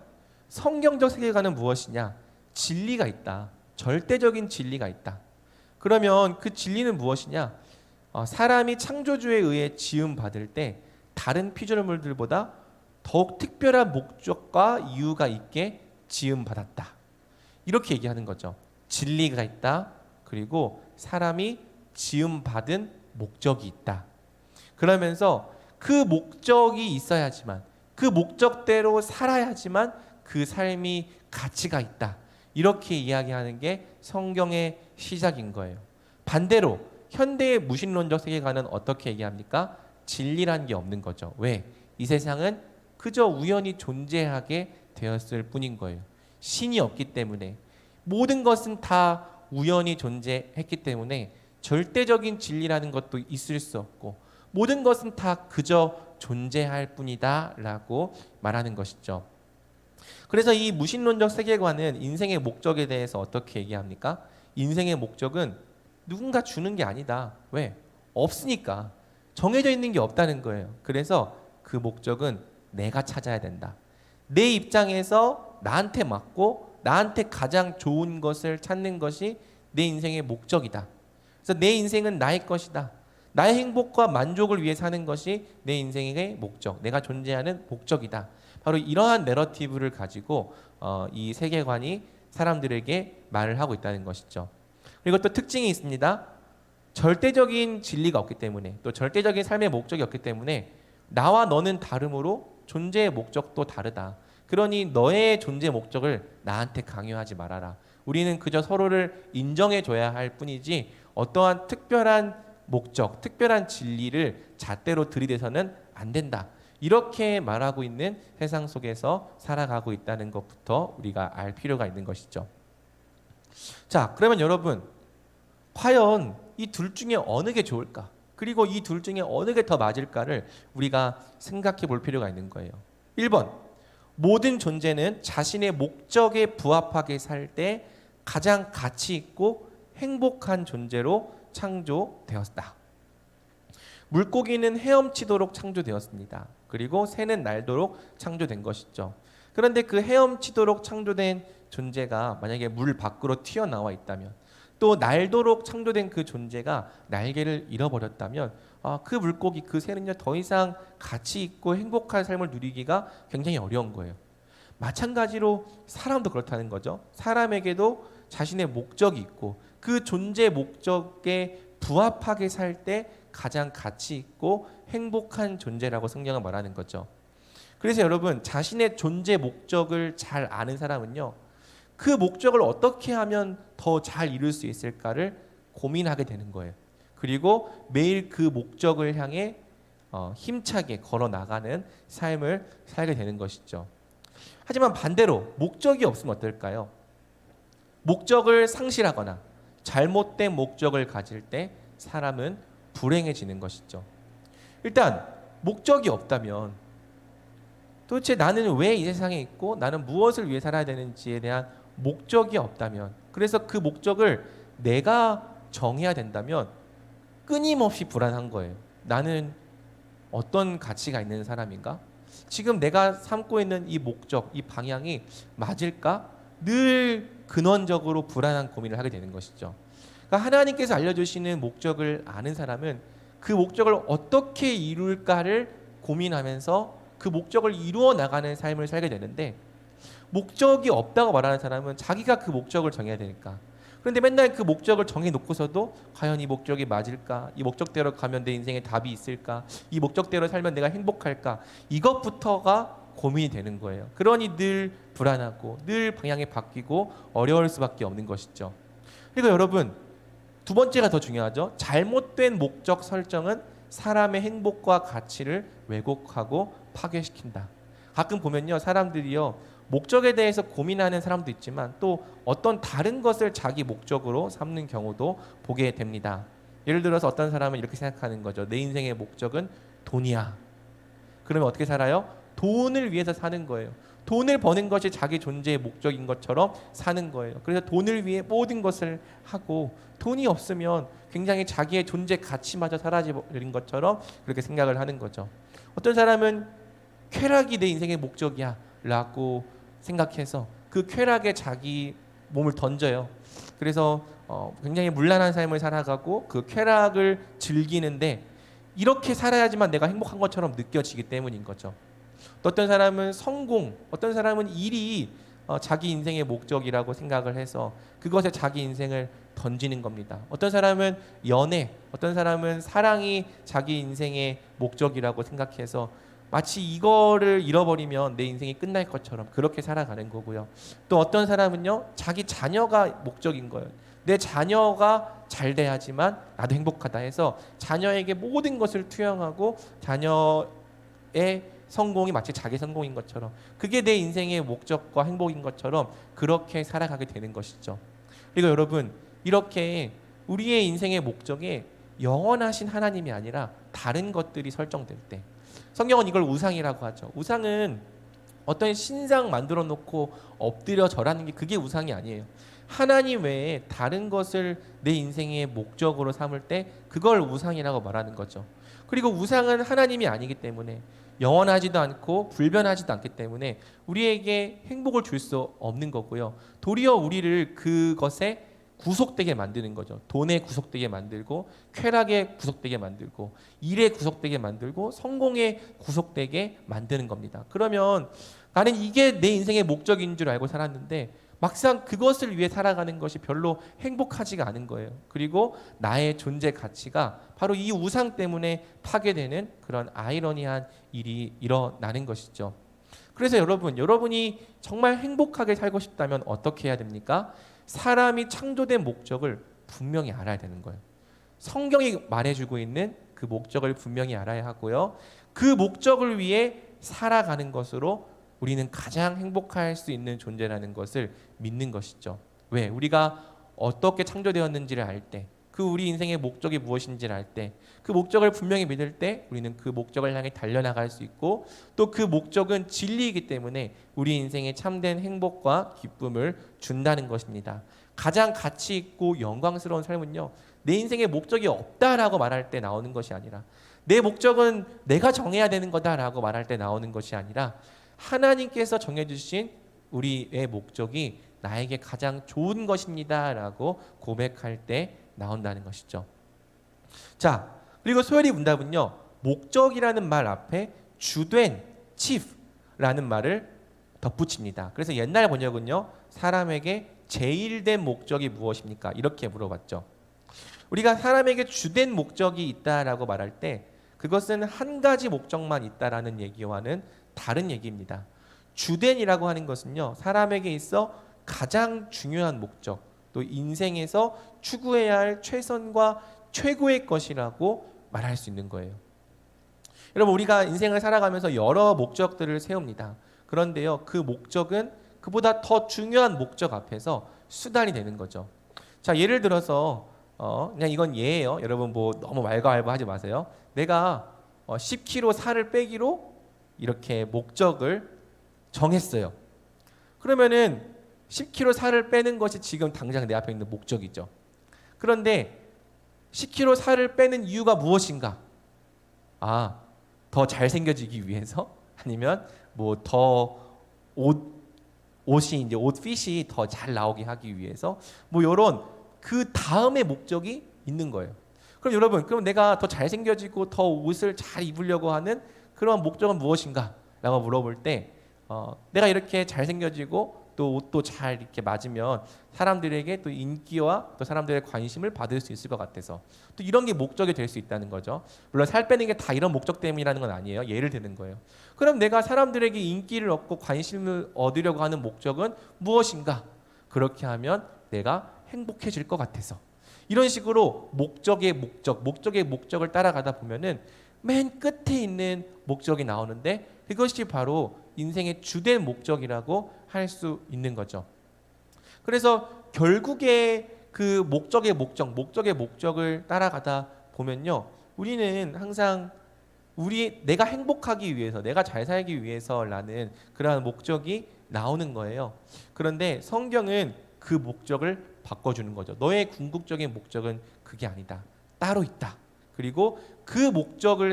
성경적 세계관은 무엇이냐? 진리가 있다. 절대적인 진리가 있다. 그러면 그 진리는 무엇이냐? 사람이 창조주에 의해 지음 받을 때 다른 피조물들보다 더욱 특별한 목적과 이유가 있게 지음받았다. 이렇게 얘기하는 거죠. 진리가 있다. 그리고 사람이 지음받은 목적이 있다. 그러면서 그 목적이 있어야지만, 그 목적대로 살아야지만 그 삶이 가치가 있다. 이렇게 이야기하는 게 성경의 시작인 거예요. 반대로 현대의 무신론적 세계관은 어떻게 얘기합니까? 진리란 게 없는 거죠. 왜? 이 세상은 그저 우연히 존재하게 되었을 뿐인 거예요. 신이 없기 때문에, 모든 것은 다 우연히 존재했기 때문에 절대적인 진리라는 것도 있을 수 없고, 모든 것은 다 그저 존재할 뿐이다 라고 말하는 것이죠. 그래서 이 무신론적 세계관은 인생의 목적에 대해서 어떻게 얘기합니까? 인생의 목적은 누군가 주는 게 아니다. 왜? 없으니까. 정해져 있는 게 없다는 거예요. 그래서 그 목적은 내가 찾아야 된다. 내 입장에서 나한테 맞고 나한테 가장 좋은 것을 찾는 것이 내 인생의 목적이다. 그래서 내 인생은 나의 것이다. 나의 행복과 만족을 위해 사는 것이 내 인생의 목적, 내가 존재하는 목적이다. 바로 이러한 내러티브를 가지고 이 세계관이 사람들에게 말을 하고 있다는 것이죠. 그리고 또 특징이 있습니다. 절대적인 진리가 없기 때문에, 또 절대적인 삶의 목적이 없기 때문에 나와 너는 다르므로 존재의 목적도 다르다. 그러니 너의 존재 목적을 나한테 강요하지 말아라. 우리는 그저 서로를 인정해줘야 할 뿐이지 어떠한 특별한 목적, 특별한 진리를 잣대로 들이대서는 안 된다. 이렇게 말하고 있는 세상 속에서 살아가고 있다는 것부터 우리가 알 필요가 있는 것이죠. 자, 그러면 여러분, 과연 이 둘 중에 어느 게 좋을까? 그리고 이 둘 중에 어느 게 더 맞을까를 우리가 생각해 볼 필요가 있는 거예요. 1번, 모든 존재는 자신의 목적에 부합하게 살 때 가장 가치 있고 행복한 존재로 창조되었다. 물고기는 헤엄치도록 창조되었습니다. 그리고 새는 날도록 창조된 것이죠. 그런데 그 헤엄치도록 창조된 존재가 만약에 물 밖으로 튀어나와 있다면, 또 날도록 창조된 그 존재가 날개를 잃어버렸다면 그 물고기, 그 새는요 더 이상 가치 있고 행복한 삶을 누리기가 굉장히 어려운 거예요. 마찬가지로 사람도 그렇다는 거죠. 사람에게도 자신의 목적이 있고 그 존재 목적에 부합하게 살 때 가장 가치 있고 행복한 존재라고 성경은 말하는 거죠. 그래서 여러분, 자신의 존재 목적을 잘 아는 사람은요, 그 목적을 어떻게 하면 더 잘 이룰 수 있을까를 고민하게 되는 거예요. 그리고 매일 그 목적을 향해 힘차게 걸어 나가는 삶을 살게 되는 것이죠. 하지만 반대로 목적이 없으면 어떨까요? 목적을 상실하거나 잘못된 목적을 가질 때 사람은 불행해지는 것이죠. 일단 목적이 없다면 도대체 나는 왜 이 세상에 있고 나는 무엇을 위해 살아야 되는지에 대한 목적이 없다면, 그래서 그 목적을 내가 정해야 된다면 끊임없이 불안한 거예요. 나는 어떤 가치가 있는 사람인가? 지금 내가 삼고 있는 이 목적, 이 방향이 맞을까? 늘 근원적으로 불안한 고민을 하게 되는 것이죠. 그러니까 하나님께서 알려주시는 목적을 아는 사람은 그 목적을 어떻게 이룰까를 고민하면서 그 목적을 이루어 나가는 삶을 살게 되는데, 목적이 없다고 말하는 사람은 자기가 그 목적을 정해야 되니까, 그런데 맨날 그 목적을 정해놓고서도 과연 이 목적이 맞을까? 이 목적대로 가면 내 인생에 답이 있을까? 이 목적대로 살면 내가 행복할까? 이것부터가 고민이 되는 거예요. 그러니 늘 불안하고 늘 방향이 바뀌고 어려울 수밖에 없는 것이죠. 그리고 여러분, 두 번째가 더 중요하죠. 잘못된 목적 설정은 사람의 행복과 가치를 왜곡하고 파괴시킨다. 가끔 보면요, 사람들이요 목적에 대해서 고민하는 사람도 있지만 또 어떤 다른 것을 자기 목적으로 삼는 경우도 보게 됩니다. 예를 들어서 어떤 사람은 이렇게 생각하는 거죠. 내 인생의 목적은 돈이야. 그러면 어떻게 살아요? 돈을 위해서 사는 거예요. 돈을 버는 것이 자기 존재의 목적인 것처럼 사는 거예요. 그래서 돈을 위해 모든 것을 하고, 돈이 없으면 굉장히 자기의 존재 가치마저 사라져버린 것처럼 그렇게 생각을 하는 거죠. 어떤 사람은 쾌락이 내 인생의 목적이야 라고 생각해서 그 쾌락에 자기 몸을 던져요. 그래서 굉장히 문란한 삶을 살아가고 그 쾌락을 즐기는데, 이렇게 살아야지만 내가 행복한 것처럼 느껴지기 때문인 거죠. 또 어떤 사람은 성공, 어떤 사람은 일이 자기 인생의 목적이라고 생각을 해서 그것에 자기 인생을 던지는 겁니다. 어떤 사람은 연애, 어떤 사람은 사랑이 자기 인생의 목적이라고 생각해서 마치 이거를 잃어버리면 내 인생이 끝날 것처럼 그렇게 살아가는 거고요. 또 어떤 사람은요, 자기 자녀가 목적인 거예요. 내 자녀가 잘 돼야지만 나도 행복하다 해서 자녀에게 모든 것을 투영하고 자녀의 성공이 마치 자기 성공인 것처럼, 그게 내 인생의 목적과 행복인 것처럼 그렇게 살아가게 되는 것이죠. 그리고 여러분, 이렇게 우리의 인생의 목적에 영원하신 하나님이 아니라 다른 것들이 설정될 때, 성경은 이걸 우상이라고 하죠. 우상은 어떤 신상 만들어 놓고 엎드려 절하는 게 그게 우상이 아니에요. 하나님 외에 다른 것을 내 인생의 목적으로 삼을 때 그걸 우상이라고 말하는 거죠. 그리고 우상은 하나님이 아니기 때문에, 영원하지도 않고 불변하지도 않기 때문에 우리에게 행복을 줄 수 없는 거고요. 도리어 우리를 그것에 구속되게 만드는 거죠. 돈에 구속되게 만들고, 쾌락에 구속되게 만들고, 일에 구속되게 만들고, 성공에 구속되게 만드는 겁니다. 그러면 나는 이게 내 인생의 목적인 줄 알고 살았는데 막상 그것을 위해 살아가는 것이 별로 행복하지가 않은 거예요. 그리고 나의 존재 가치가 바로 이 우상 때문에 파괴되는 그런 아이러니한 일이 일어나는 것이죠. 그래서 여러분이 정말 행복하게 살고 싶다면 어떻게 해야 됩니까? 사람이 창조된 목적을 분명히 알아야 되는 거예요. 성경이 말해주고 있는 그 목적을 분명히 알아야 하고요. 그 목적을 위해 살아가는 것으로 우리는 가장 행복할 수 있는 존재라는 것을 믿는 것이죠. 왜? 우리가 어떻게 창조되었는지를 알 때, 그 우리 인생의 목적이 무엇인지를 알 때, 그 목적을 분명히 믿을 때 우리는 그 목적을 향해 달려나갈 수 있고, 또 그 목적은 진리이기 때문에 우리 인생에 참된 행복과 기쁨을 준다는 것입니다. 가장 가치 있고 영광스러운 삶은요, 내 인생에 목적이 없다라고 말할 때 나오는 것이 아니라, 내 목적은 내가 정해야 되는 거다라고 말할 때 나오는 것이 아니라, 하나님께서 정해주신 우리의 목적이 나에게 가장 좋은 것입니다라고 고백할 때 나온다는 것이죠. 자, 그리고 소열이 문답은요, 목적이라는 말 앞에 주된 chief라는 말을 덧붙입니다. 그래서 옛날 번역은요, 사람에게 제일된 목적이 무엇입니까? 이렇게 물어봤죠. 우리가 사람에게 주된 목적이 있다라고 말할 때 그것은 한 가지 목적만 있다라는 얘기와는 다른 얘기입니다. 주된이라고 하는 것은요, 사람에게 있어 가장 중요한 목적, 또 인생에서 추구해야 할 최선과 최고의 것이라고 말할 수 있는 거예요. 여러분, 우리가 인생을 살아가면서 여러 목적들을 세웁니다. 그런데요, 그 목적은 그보다 더 중요한 목적 앞에서 수단이 되는 거죠. 자, 예를 들어서 그냥 이건 예예요. 여러분 뭐 너무 왈가왈부하지 마세요. 내가 10kg 살을 빼기로 이렇게 목적을 정했어요. 그러면은 10kg 살을 빼는 것이 지금 당장 내 앞에 있는 목적이죠. 그런데 10kg 살을 빼는 이유가 무엇인가? 더 잘생겨지기 위해서? 아니면 뭐 더 옷이 이제 옷핏이 더 잘 나오게 하기 위해서? 뭐 이런 그 다음의 목적이 있는 거예요. 그럼 여러분, 그럼 내가 더 잘생겨지고 더 옷을 잘 입으려고 하는 그런 목적은 무엇인가? 라고 물어볼 때 내가 이렇게 잘생겨지고 또 옷도 잘 이렇게 맞으면 사람들에게 또 인기와 또 사람들의 관심을 받을 수 있을 것 같아서, 또 이런 게 목적이 될 수 있다는 거죠. 물론 살 빼는 게 다 이런 목적 때문이라는 건 아니에요. 예를 드는 거예요. 그럼 내가 사람들에게 인기를 얻고 관심을 얻으려고 하는 목적은 무엇인가? 그렇게 하면 내가 행복해질 것 같아서. 이런 식으로 목적의 목적을 따라가다 보면은 맨 끝에 있는 목적이 나오는데, 그것이 바로 인생의 주된 목적이라고 할 수 있는 거죠. 그래서 결국에 그 목적의 목적을 따라가다 보면요, 우리는 항상 내가 행복하기 위해서, 내가 잘 살기 위해서라는 그러한 목적이 나오는 거예요. 그런데 성경은 그 목적을 바꿔주는 거죠. 너의 궁극적인 목적은 그게 아니다. 따로 있다. 그리고 그 목적을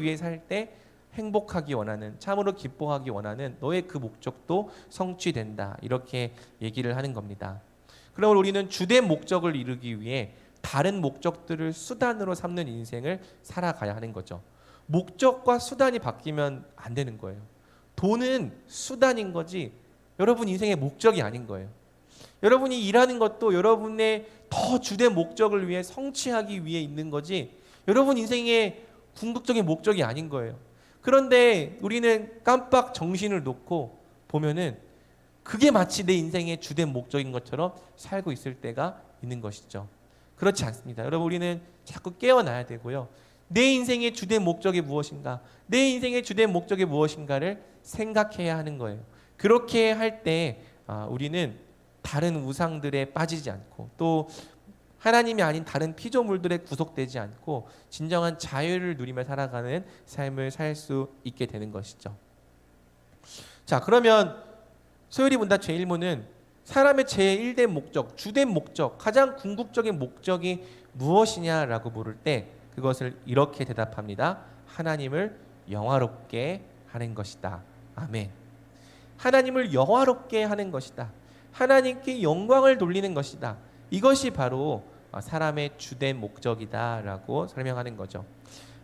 위해 살 때 행복하기 원하는, 참으로 기뻐하기 원하는 너의 그 목적도 성취된다. 이렇게 얘기를 하는 겁니다. 그러면 우리는 주된 목적을 이루기 위해 다른 목적들을 수단으로 삼는 인생을 살아가야 하는 거죠. 목적과 수단이 바뀌면 안 되는 거예요. 돈은 수단인 거지 여러분 인생의 목적이 아닌 거예요. 여러분이 일하는 것도 여러분의 더 주된 목적을 위해 성취하기 위해 있는 거지 여러분 인생의 궁극적인 목적이 아닌 거예요. 그런데 우리는 깜빡 정신을 놓고 보면은 그게 마치 내 인생의 주된 목적인 것처럼 살고 있을 때가 있는 것이죠. 그렇지 않습니다. 여러분 우리는 자꾸 깨어나야 되고요. 내 인생의 주된 목적이 무엇인가? 내 인생의 주된 목적이 무엇인가를 생각해야 하는 거예요. 그렇게 할 때 우리는 다른 우상들에 빠지지 않고 또 하나님이 아닌 다른 피조물들에 구속되지 않고 진정한 자유를 누리며 살아가는 삶을 살 수 있게 되는 것이죠. 자, 그러면 소요리문답 제1문은 사람의 제1된 목적, 주된 목적, 가장 궁극적인 목적이 무엇이냐라고 물을 때 그것을 이렇게 대답합니다. 하나님을 영화롭게 하는 것이다. 아멘. 하나님을 영화롭게 하는 것이다. 하나님께 영광을 돌리는 것이다. 이것이 바로 사람의 주된 목적이다라고 설명하는 거죠.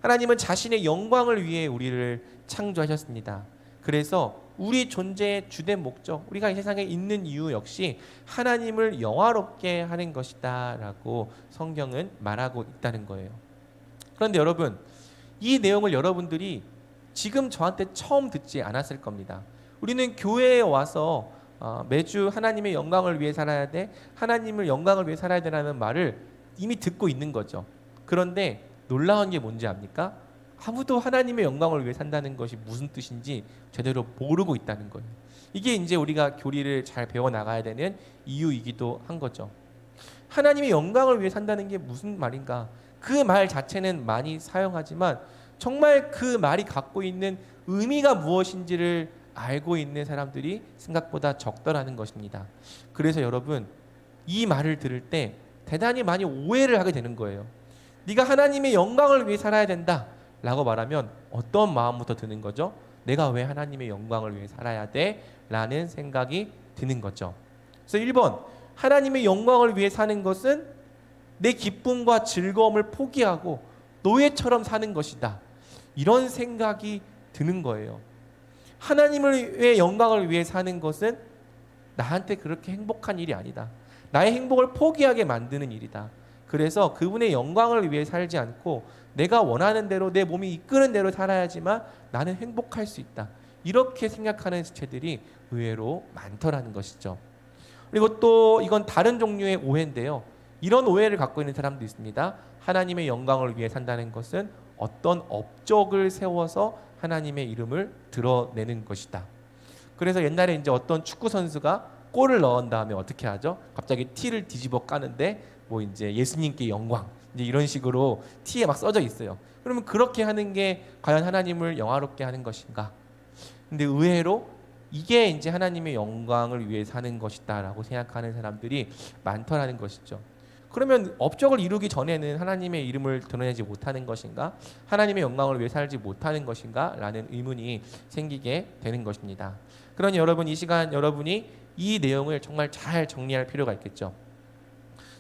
하나님은 자신의 영광을 위해 우리를 창조하셨습니다. 그래서 우리 존재의 주된 목적, 우리가 이 세상에 있는 이유 역시 하나님을 영화롭게 하는 것이다라고 성경은 말하고 있다는 거예요. 그런데 여러분, 이 내용을 여러분들이 지금 저한테 처음 듣지 않았을 겁니다. 우리는 교회에 와서 매주 하나님의 영광을 위해 살아야 돼, 하나님을 영광을 위해 살아야 되라는 말을 이미 듣고 있는 거죠. 그런데 놀라운 게 뭔지 압니까? 아무도 하나님의 영광을 위해 산다는 것이 무슨 뜻인지 제대로 모르고 있다는 거예요. 이게 이제 우리가 교리를 잘 배워나가야 되는 이유이기도 한 거죠. 하나님의 영광을 위해 산다는 게 무슨 말인가? 그 말 자체는 많이 사용하지만 정말 그 말이 갖고 있는 의미가 무엇인지를 알고 있는 사람들이 생각보다 적더라는 것입니다. 그래서 여러분, 이 말을 들을 때 대단히 많이 오해를 하게 되는 거예요. 네가 하나님의 영광을 위해 살아야 된다 라고 말하면 어떤 마음부터 드는 거죠? 내가 왜 하나님의 영광을 위해 살아야 돼? 라는 생각이 드는 거죠. 그래서 1번, 하나님의 영광을 위해 사는 것은 내 기쁨과 즐거움을 포기하고 노예처럼 사는 것이다. 이런 생각이 드는 거예요. 하나님의 영광을 위해 사는 것은 나한테 그렇게 행복한 일이 아니다. 나의 행복을 포기하게 만드는 일이다. 그래서 그분의 영광을 위해 살지 않고 내가 원하는 대로 내 몸이 이끄는 대로 살아야지만 나는 행복할 수 있다. 이렇게 생각하는 지체들이 의외로 많더라는 것이죠. 그리고 또 이건 다른 종류의 오해인데요. 이런 오해를 갖고 있는 사람도 있습니다. 하나님의 영광을 위해 산다는 것은 어떤 업적을 세워서 하나님의 이름을 드러내는 것이다. 그래서 옛날에 이제 어떤 축구 선수가 골을 넣은 다음에 어떻게 하죠? 갑자기 티를 뒤집어 까는데 뭐 이제 예수님께 영광 이제 이런 식으로 티에 막 써져 있어요. 그러면 그렇게 하는 게 과연 하나님을 영화롭게 하는 것인가? 근데 의외로 이게 이제 하나님의 영광을 위해 사는 것이다라고 생각하는 사람들이 많더라는 것이죠. 그러면 업적을 이루기 전에는 하나님의 이름을 드러내지 못하는 것인가? 하나님의 영광을 위해 살지 못하는 것인가? 라는 의문이 생기게 되는 것입니다. 그러니 여러분, 이 시간 여러분이 이 내용을 정말 잘 정리할 필요가 있겠죠.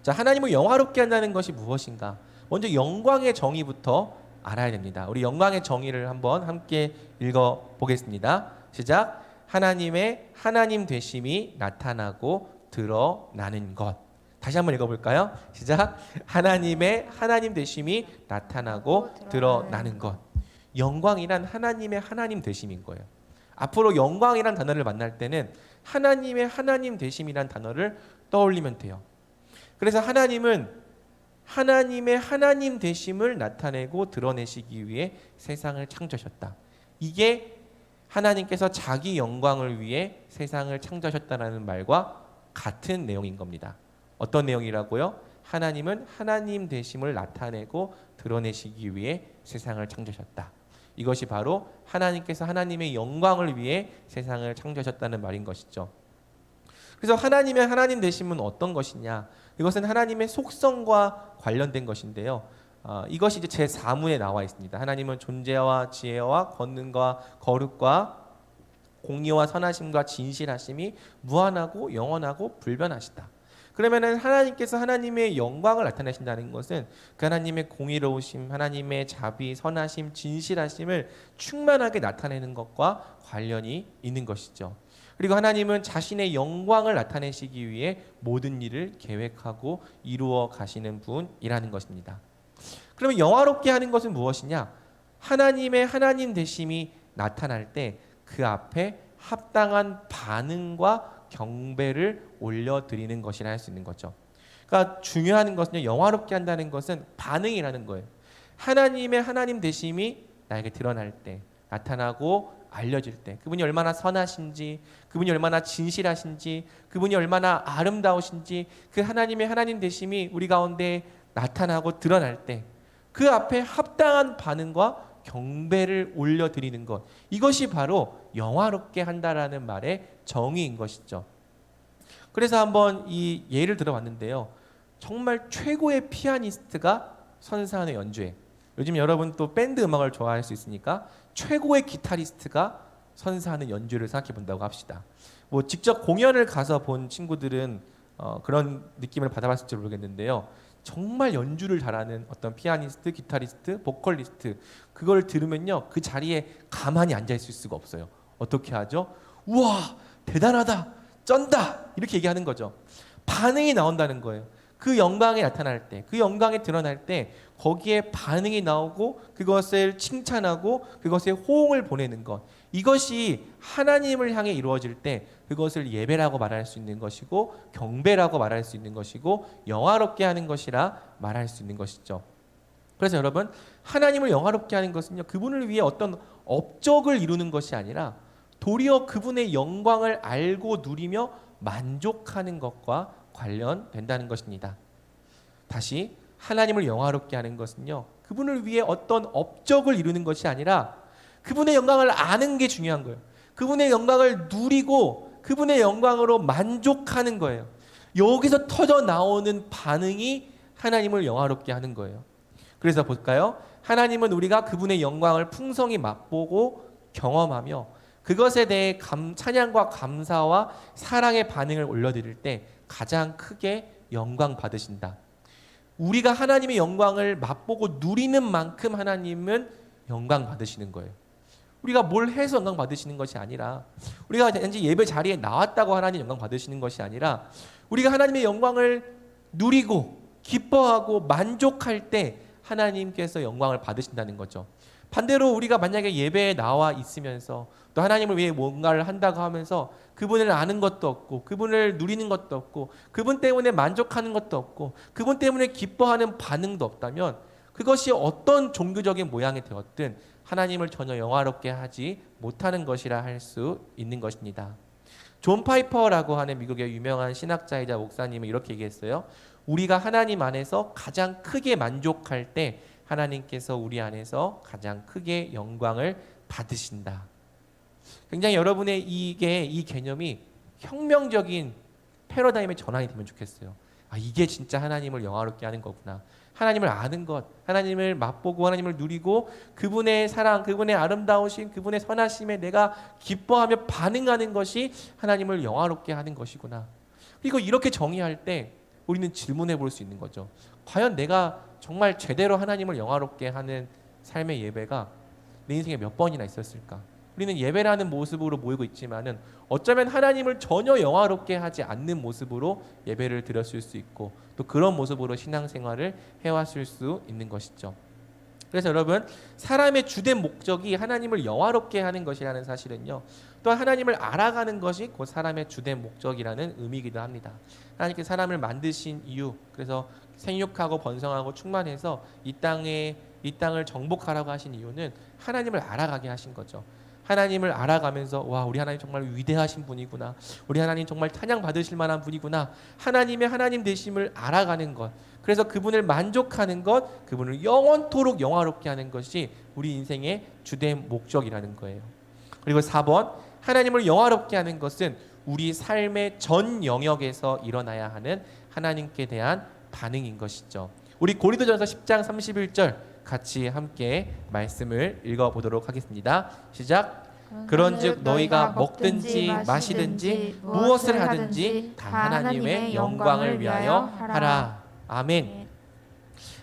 자, 하나님을 영화롭게 한다는 것이 무엇인가? 먼저 영광의 정의부터 알아야 됩니다. 우리 영광의 정의를 한번 함께 읽어보겠습니다. 시작. 하나님의 하나님 되심이 나타나고 드러나는 것. 다시 한번 읽어볼까요? 시작. 하나님의 하나님 되심이 나타나고 드러나는 것. 영광이란 하나님의 하나님 되심인 거예요. 앞으로 영광이란 단어를 만날 때는 하나님의 하나님 되심이란 단어를 떠올리면 돼요. 그래서 하나님은 하나님의 하나님 되심을 나타내고 드러내시기 위해 세상을 창조하셨다. 이게 하나님께서 자기 영광을 위해 세상을 창조하셨다는 말과 같은 내용인 겁니다. 어떤 내용이라고요? 하나님은 하나님 되심을 나타내고 드러내시기 위해 세상을 창조하셨다. 이것이 바로 하나님께서 하나님의 영광을 위해 세상을 창조하셨다는 말인 것이죠. 그래서 하나님의 하나님 되심은 어떤 것이냐? 이것은 하나님의 속성과 관련된 것인데요. 이것이 이제 제4문에 나와 있습니다. 하나님은 존재와 지혜와 권능과 거룩과 공의와 선하심과 진실하심이 무한하고 영원하고 불변하시다. 그러면은 하나님께서 하나님의 영광을 나타내신다는 것은 그 하나님의 공의로우심, 하나님의 자비, 선하심, 진실하심을 충만하게 나타내는 것과 관련이 있는 것이죠. 그리고 하나님은 자신의 영광을 나타내시기 위해 모든 일을 계획하고 이루어 가시는 분이라는 것입니다. 그러면 영화롭게 하는 것은 무엇이냐? 하나님의 하나님 되심이 나타날 때 그 앞에 합당한 반응과 경배를 올려드리는 것이라 할 수 있는 거죠. 그러니까 중요한 것은요, 영화롭게 한다는 것은 반응이라는 거예요. 하나님의 하나님 되심이 나에게 드러날 때, 나타나고 알려질 때, 그분이 얼마나 선하신지, 그분이 얼마나 진실하신지, 그분이 얼마나 아름다우신지, 그 하나님의 하나님 되심이 우리 가운데 나타나고 드러날 때 그 앞에 합당한 반응과 경배를 올려드리는 것, 이것이 바로 영화롭게 한다라는 말의 정의인 것이죠. 그래서 한번 이 예를 들어봤는데요, 정말 최고의 피아니스트가 선사하는 연주회, 요즘 여러분 또 밴드 음악을 좋아할 수 있으니까 최고의 기타리스트가 선사하는 연주를 생각해 본다고 합시다. 뭐 직접 공연을 가서 본 친구들은 그런 느낌을 받아봤을지 모르겠는데요, 정말 연주를 잘하는 어떤 피아니스트, 기타리스트, 보컬리스트, 그걸 들으면요, 그 자리에 가만히 앉아 있을 수가 없어요. 어떻게 하죠? 우와, 대단하다, 쩐다, 이렇게 얘기하는 거죠. 반응이 나온다는 거예요. 그 영광이 나타날 때, 그 영광이 드러날 때 거기에 반응이 나오고 그것을 칭찬하고 그것에 호응을 보내는 것, 이것이 하나님을 향해 이루어질 때 그것을 예배라고 말할 수 있는 것이고, 경배라고 말할 수 있는 것이고, 영화롭게 하는 것이라 말할 수 있는 것이죠. 그래서 여러분, 하나님을 영화롭게 하는 것은요, 그분을 위해 어떤 업적을 이루는 것이 아니라 도리어 그분의 영광을 알고 누리며 만족하는 것과 관련된다는 것입니다. 다시, 하나님을 영화롭게 하는 것은요, 그분을 위해 어떤 업적을 이루는 것이 아니라 그분의 영광을 아는 게 중요한 거예요. 그분의 영광을 누리고 그분의 영광으로 만족하는 거예요. 여기서 터져 나오는 반응이 하나님을 영화롭게 하는 거예요. 그래서 볼까요? 하나님은 우리가 그분의 영광을 풍성히 맛보고 경험하며 그것에 대해 찬양과 감사와 사랑의 반응을 올려드릴 때 가장 크게 영광 받으신다. 우리가 하나님의 영광을 맛보고 누리는 만큼 하나님은 영광 받으시는 거예요. 우리가 뭘 해서 영광 받으시는 것이 아니라, 우리가 단지 예배 자리에 나왔다고 하나님 영광 받으시는 것이 아니라, 우리가 하나님의 영광을 누리고 기뻐하고 만족할 때 하나님께서 영광을 받으신다는 거죠. 반대로 우리가 만약에 예배에 나와 있으면서 또 하나님을 위해 뭔가를 한다고 하면서 그분을 아는 것도 없고, 그분을 누리는 것도 없고, 그분 때문에 만족하는 것도 없고, 그분 때문에 기뻐하는 반응도 없다면 그것이 어떤 종교적인 모양이 되었든 하나님을 전혀 영화롭게 하지 못하는 것이라 할 수 있는 것입니다. 존 파이퍼라고 하는 미국의 유명한 신학자이자 목사님은 이렇게 얘기했어요. 우리가 하나님 안에서 가장 크게 만족할 때 하나님께서 우리 안에서 가장 크게 영광을 받으신다. 굉장히 여러분의 이 개념이 혁명적인 패러다임의 전환이 되면 좋겠어요. 아, 이게 진짜 하나님을 영화롭게 하는 거구나. 하나님을 아는 것, 하나님을 맛보고 하나님을 누리고 그분의 사랑, 그분의 아름다우심, 그분의 선하심에 내가 기뻐하며 반응하는 것이 하나님을 영화롭게 하는 것이구나. 그리고 이렇게 정의할 때 우리는 질문해 볼 수 있는 거죠. 과연 내가 정말 제대로 하나님을 영화롭게 하는 삶의 예배가 내 인생에 몇 번이나 있었을까? 우리는 예배라는 모습으로 모이고 있지만은 어쩌면 하나님을 전혀 영화롭게 하지 않는 모습으로 예배를 드렸을 수 있고, 또 그런 모습으로 신앙생활을 해왔을 수 있는 것이죠. 그래서 여러분, 사람의 주된 목적이 하나님을 영화롭게 하는 것이라는 사실은요, 또 하나님을 알아가는 것이 곧 사람의 주된 목적이라는 의미이기도 합니다. 하나님께서 사람을 만드신 이유, 그래서 생육하고 번성하고 충만해서 이 땅을 정복하라고 하신 이유는 하나님을 알아가게 하신 거죠. 하나님을 알아가면서, 와, 우리 하나님 정말 위대하신 분이구나, 우리 하나님 정말 찬양 받으실 만한 분이구나, 하나님의 하나님 되심을 알아가는 것, 그래서 그분을 만족하는 것, 그분을 영원토록 영화롭게 하는 것이 우리 인생의 주된 목적이라는 거예요. 그리고 4번, 하나님을 영화롭게 하는 것은 우리 삶의 전 영역에서 일어나야 하는 하나님께 대한 반응인 것이죠. 우리 고린도전서 10장 31절 같이 함께 말씀을 읽어보도록 하겠습니다. 시작. 그런즉 너희가 먹든지 마시든지 무엇을 하든지 다 하나님의 영광을 위하여 하라. 아멘.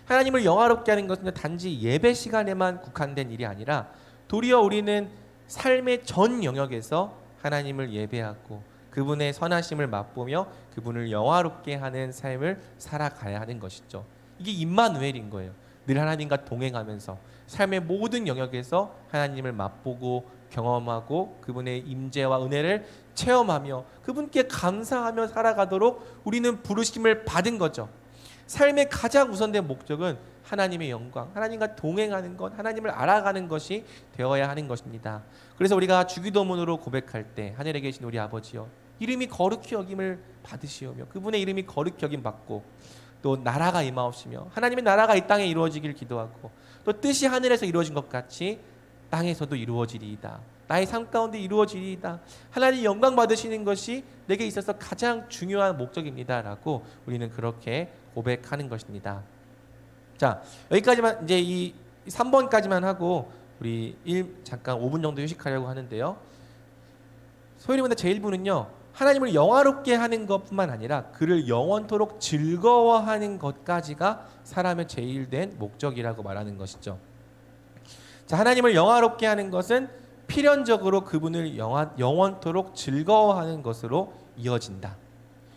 하나님을 영화롭게 하는 것은 단지 예배 시간에만 국한된 일이 아니라 도리어 우리는 삶의 전 영역에서 하나님을 예배하고 그분의 선하심을 맛보며 그분을 영화롭게 하는 삶을 살아가야 하는 것이죠. 이게 임마누엘인 거예요. 늘 하나님과 동행하면서 삶의 모든 영역에서 하나님을 맛보고 경험하고 그분의 임재와 은혜를 체험하며 그분께 감사하며 살아가도록 우리는 부르심을 받은 거죠. 삶의 가장 우선된 목적은 하나님의 영광, 하나님과 동행하는 것, 하나님을 알아가는 것이 되어야 하는 것입니다. 그래서 우리가 주기도문으로 고백할 때 하늘에 계신 우리 아버지여 이름이 거룩히 여김을 받으시오며 그분의 이름이 거룩히 여김 받고 또 나라가 임하옵시며 하나님의 나라가 이 땅에 이루어지길 기도하고 또 뜻이 하늘에서 이루어진 것 같이 땅에서도 이루어지리이다. 나의 삶 가운데 이루어지리이다. 하나님 영광 받으시는 것이 내게 있어서 가장 중요한 목적입니다 라고 우리는 그렇게 고백하는 것입니다. 자, 여기까지만 이제 이 3번까지만 하고 우리 잠깐 5분 정도 휴식하려고 하는데요. 소위님보다 제1부는요 하나님을 영화롭게 하는 것뿐만 아니라 그를 영원토록 즐거워하는 것까지가 사람의 제일된 목적이라고 말하는 것이죠. 자, 하나님을 영화롭게 하는 것은 필연적으로 그분을 영원토록 즐거워하는 것으로 이어진다.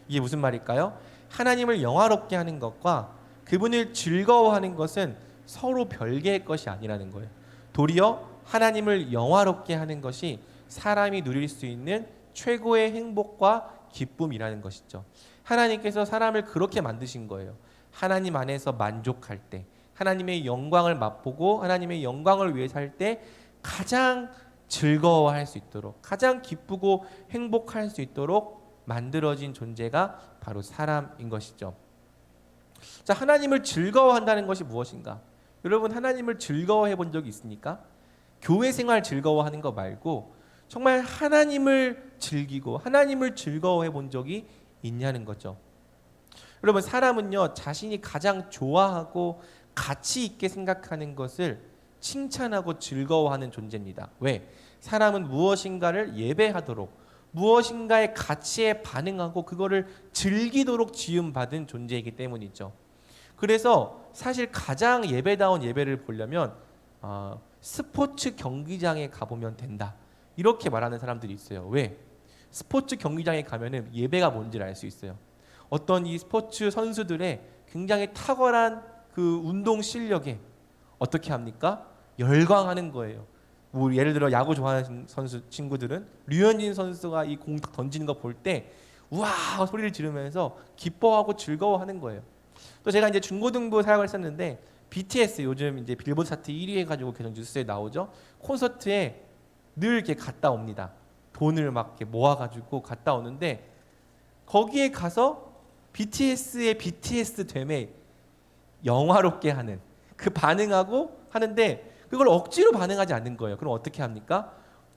이게 무슨 말일까요? 하나님을 영화롭게 하는 것과 그분을 즐거워하는 것은 서로 별개의 것이 아니라는 거예요. 도리어 하나님을 영화롭게 하는 것이 사람이 누릴 수 있는 최고의 행복과 기쁨이라는 것이죠. 하나님께서 사람을 그렇게 만드신 거예요. 하나님 안에서 만족할 때, 하나님의 영광을 맛보고 하나님의 영광을 위해 살 때 가장 즐거워할 수 있도록, 가장 기쁘고 행복할 수 있도록 만들어진 존재가 바로 사람인 것이죠. 자, 하나님을 즐거워한다는 것이 무엇인가? 여러분, 하나님을 즐거워해 본 적이 있습니까? 교회 생활 즐거워하는 거 말고 정말 하나님을 즐기고 하나님을 즐거워해 본 적이 있냐는 거죠. 여러분, 사람은요 자신이 가장 좋아하고 가치 있게 생각하는 것을 칭찬하고 즐거워하는 존재입니다. 왜? 사람은 무엇인가를 예배하도록 무엇인가의 가치에 반응하고 그거를 즐기도록 지음받은 존재이기 때문이죠. 그래서 사실 가장 예배다운 예배를 보려면 스포츠 경기장에 가보면 된다. 이렇게 말하는 사람들이 있어요. 왜? 스포츠 경기장에 가면은 예배가 뭔지를 알 수 있어요. 어떤 이 스포츠 선수들의 굉장히 탁월한 그 운동 실력에 어떻게 합니까? 열광하는 거예요. 뭐 예를 들어 야구 좋아하는 선수 친구들은 류현진 선수가 이 공 던지는 거 볼 때 우와 소리를 지르면서 기뻐하고 즐거워하는 거예요. 또 제가 이제 중고등부 사역을 했었는데 BTS 요즘 이제 빌보드 차트 1위 해가지고 계속 뉴스에 나오죠. 콘서트에 늘 이렇게 갔다 옵니다. 돈을 막 이렇게 모아가지고 갔다 오는데 거기에 가서 BTS의 BTS 됨에 영화롭게 하는 그 반응하고 하는데 그걸 억지로 반응하지 않는 거예요. 그럼 어떻게 합니까?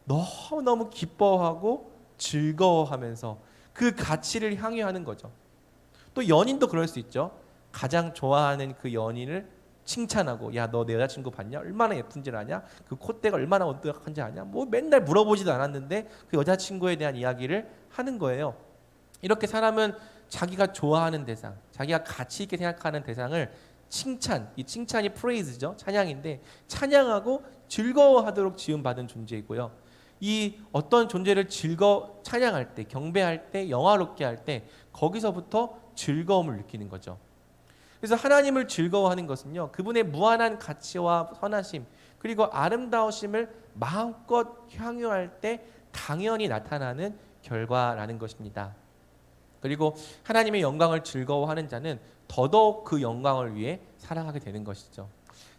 너무너무 기뻐하고 즐거워하면서 그 가치를 향유하는 거죠. 또 연인도 그럴 수 있죠. 가장 좋아하는 그 연인을 칭찬하고 야, 너 내 여자친구 봤냐? 얼마나 예쁜지 아냐? 그 콧대가 얼마나 어떡한지 아냐? 뭐 맨날 물어보지도 않았는데 그 여자친구에 대한 이야기를 하는 거예요. 이렇게 사람은 자기가 좋아하는 대상, 자기가 가치 있게 생각하는 대상을 칭찬, 이 칭찬이 프레이즈죠. 찬양인데 찬양하고 즐거워하도록 지음받은 존재이고요. 이 어떤 존재를 찬양할 때, 경배할 때, 영화롭게 할 때 거기서부터 즐거움을 느끼는 거죠. 그래서 하나님을 즐거워하는 것은요, 그분의 무한한 가치와 선하심 그리고 아름다우심을 마음껏 향유할 때 당연히 나타나는 결과라는 것입니다. 그리고 하나님의 영광을 즐거워하는 자는 더더욱 그 영광을 위해 살아가게 되는 것이죠.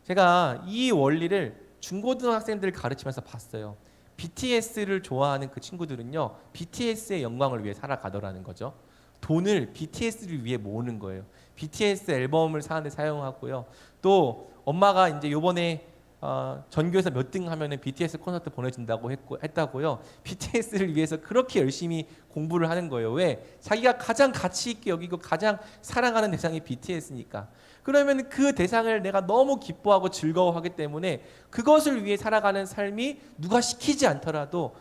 제가 이 원리를 중고등학생들을 가르치면서 봤어요. BTS를 좋아하는 그 친구들은요, BTS의 영광을 위해 살아가더라는 거죠. 돈을 BTS를 위해 모으는 거예요. BTS 앨범을 사는데 사용하고요. 또 엄마가 이제 요번에 전교에서 몇 등 하면은 BTS 콘서트 보내준다고 했다고요. BTS를 위해서 그렇게 열심히 공부를 하는 거예요. 왜? 자기가 가장 가치 있게 여기고 가장 사랑하는 대상이 BTS니까. 그러면 그 대상을 내가 너무 기뻐하고 즐거워하기 때문에 그것을 위해 살아가는 삶이 누가 시키지 않더라도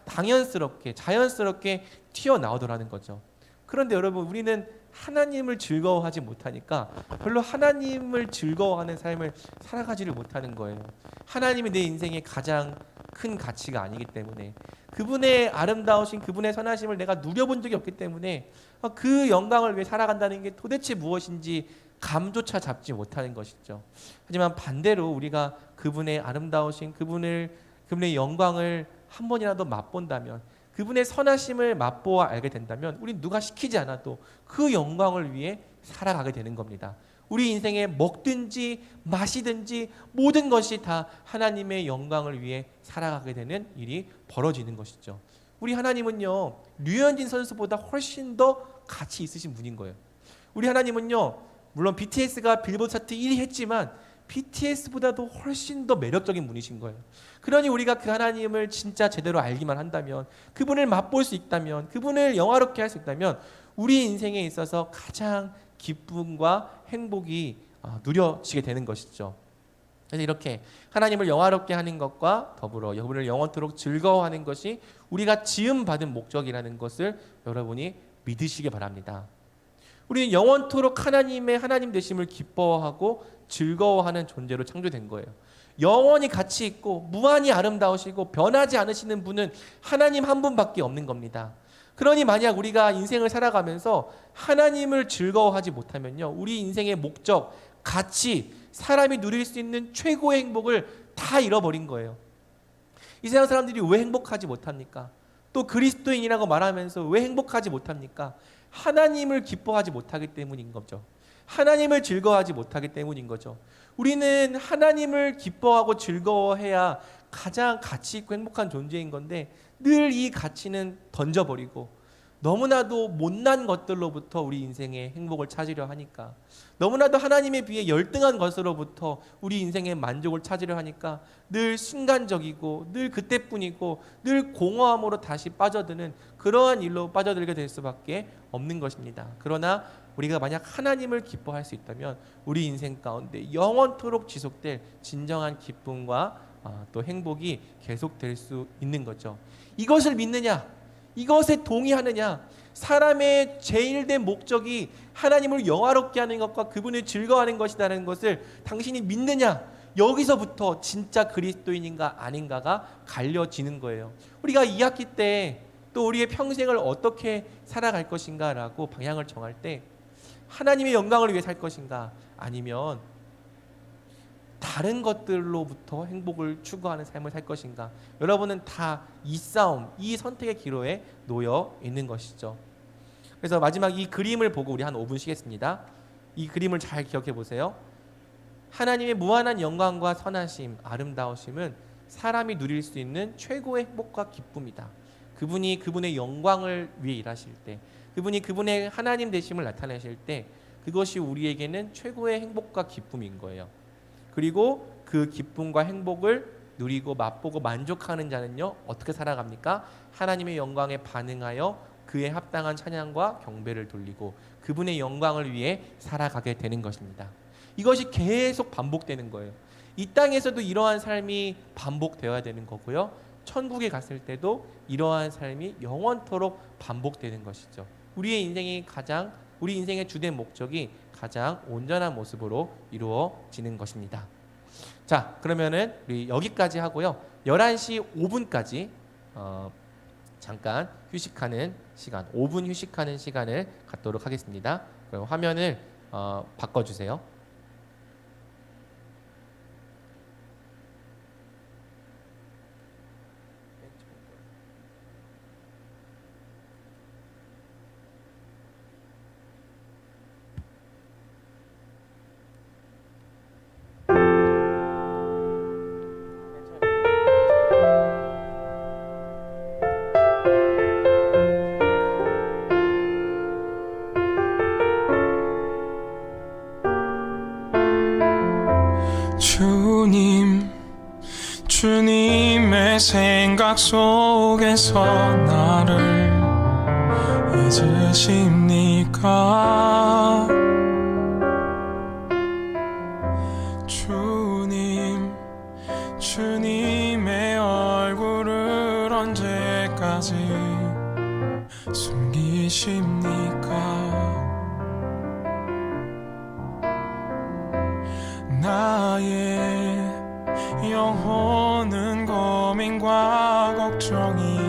당연스럽게 자연스럽게 튀어나오더라는 거죠. 그런데 여러분, 우리는 하나님을 즐거워하지 못하니까 별로 하나님을 즐거워하는 삶을 살아가지를 못하는 거예요. 하나님이 내 인생의 가장 큰 가치가 아니기 때문에, 그분의 아름다우신 그분의 선하심을 내가 누려본 적이 없기 때문에 그 영광을 위해 살아간다는 게 도대체 무엇인지 감조차 잡지 못하는 것이죠. 하지만 반대로 우리가 그분의 아름다우신 그분의 영광을 한 번이라도 맛본다면, 그분의 선하심을 맛보아 알게 된다면, 우리 누가 시키지 않아도 그 영광을 위해 살아가게 되는 겁니다. 우리 인생에 먹든지 마시든지 모든 것이 다 하나님의 영광을 위해 살아가게 되는 일이 벌어지는 것이죠. 우리 하나님은요, 류현진 선수보다 훨씬 더 가치 있으신 분인 거예요. 우리 하나님은요, 물론 BTS가 빌보드 차트 1위 했지만 BTS보다도 훨씬 더 매력적인 분이신 거예요. 그러니 우리가 그 하나님을 진짜 제대로 알기만 한다면, 그분을 맛볼 수 있다면, 그분을 영화롭게 할 수 있다면 우리 인생에 있어서 가장 기쁨과 행복이 누려지게 되는 것이죠. 그래서 이렇게 하나님을 영화롭게 하는 것과 더불어 여러분을 영원토록 즐거워하는 것이 우리가 지음받은 목적이라는 것을 여러분이 믿으시기 바랍니다. 우리는 영원토록 하나님의 하나님 되심을 기뻐하고 즐거워하는 존재로 창조된 거예요. 영원히 가치 있고 무한히 아름다우시고 변하지 않으시는 분은 하나님 한 분밖에 없는 겁니다. 그러니 만약 우리가 인생을 살아가면서 하나님을 즐거워하지 못하면요, 우리 인생의 목적, 가치, 사람이 누릴 수 있는 최고의 행복을 다 잃어버린 거예요. 이 세상 사람들이 왜 행복하지 못합니까? 또 그리스도인이라고 말하면서 왜 행복하지 못합니까? 하나님을 기뻐하지 못하기 때문인 거죠. 하나님을 즐거워하지 못하기 때문인 거죠. 우리는 하나님을 기뻐하고 즐거워해야 가장 가치 있고 행복한 존재인 건데, 늘 이 가치는 던져버리고 너무나도 못난 것들로부터 우리 인생의 행복을 찾으려 하니까, 너무나도 하나님에 비해 열등한 것으로부터 우리 인생의 만족을 찾으려 하니까 늘 순간적이고 늘 그때뿐이고 늘 공허함으로 다시 빠져드는 그러한 일로 빠져들게 될 수밖에 없는 것입니다. 그러나 우리가 만약 하나님을 기뻐할 수 있다면 우리 인생 가운데 영원토록 지속될 진정한 기쁨과 또 행복이 계속될 수 있는 거죠. 이것을 믿느냐? 이것에 동의하느냐? 사람의 제일된 목적이 하나님을 영화롭게 하는 것과 그분을 즐거워하는 것이라는 것을 당신이 믿느냐? 여기서부터 진짜 그리스도인인가 아닌가가 갈려지는 거예요. 우리가 2학기 때 또 우리의 평생을 어떻게 살아갈 것인가라고 방향을 정할 때, 하나님의 영광을 위해 살 것인가, 아니면 다른 것들로부터 행복을 추구하는 삶을 살 것인가, 여러분은 다 이 싸움, 이 선택의 기로에 놓여 있는 것이죠. 그래서 마지막 이 그림을 보고 우리 한 5분 쉬겠습니다. 이 그림을 잘 기억해 보세요. 하나님의 무한한 영광과 선하심, 아름다우심은 사람이 누릴 수 있는 최고의 행복과 기쁨이다. 그분이 그분의 영광을 위해 일하실 때, 그분이 그분의 하나님 되심을 나타내실 때, 그것이 우리에게는 최고의 행복과 기쁨인 거예요. 그리고 그 기쁨과 행복을 누리고 맛보고 만족하는 자는요, 어떻게 살아갑니까? 하나님의 영광에 반응하여 그에 합당한 찬양과 경배를 돌리고 그분의 영광을 위해 살아가게 되는 것입니다. 이것이 계속 반복되는 거예요. 이 땅에서도 이러한 삶이 반복되어야 되는 거고요, 천국에 갔을 때도 이러한 삶이 영원토록 반복되는 것이죠. 우리 인생의 주된 목적이 가장 온전한 모습으로 이루어지는 것입니다. 자, 그러면은 우리 여기까지 하고요. 11시 5분까지 잠깐 휴식하는 시간, 5분 휴식하는 시간을 갖도록 하겠습니다. 그럼 화면을 바꿔주세요. 주 주님의 생각 속에서 나를 잊으십니까? 주님의 얼굴을 언제까지 숨기십니까? 나의 영혼은 고민과 걱정이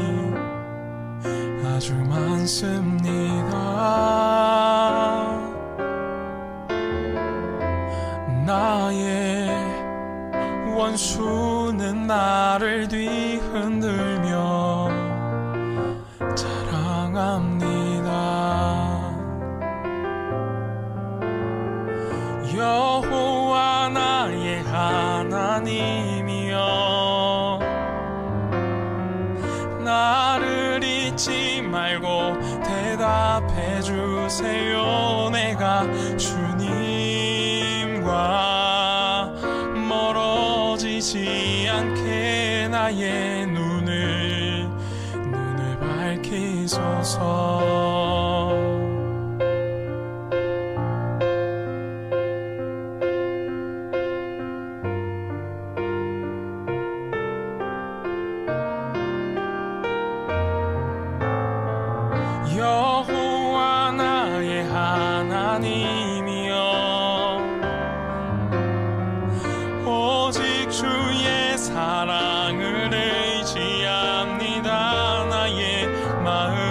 아주 많습니다. 나의 원수는 나를 뒤흔들며 자랑합니다. 여호와 나의 하나님이여, 나를 잊지 말고 대답해 주세요. 내가 주님과 멀어지지 않게 나의 눈을 밝히소서. 여호와 나의 하나님이여, 오직 주의 사랑을 의지합니다. 나의 마음이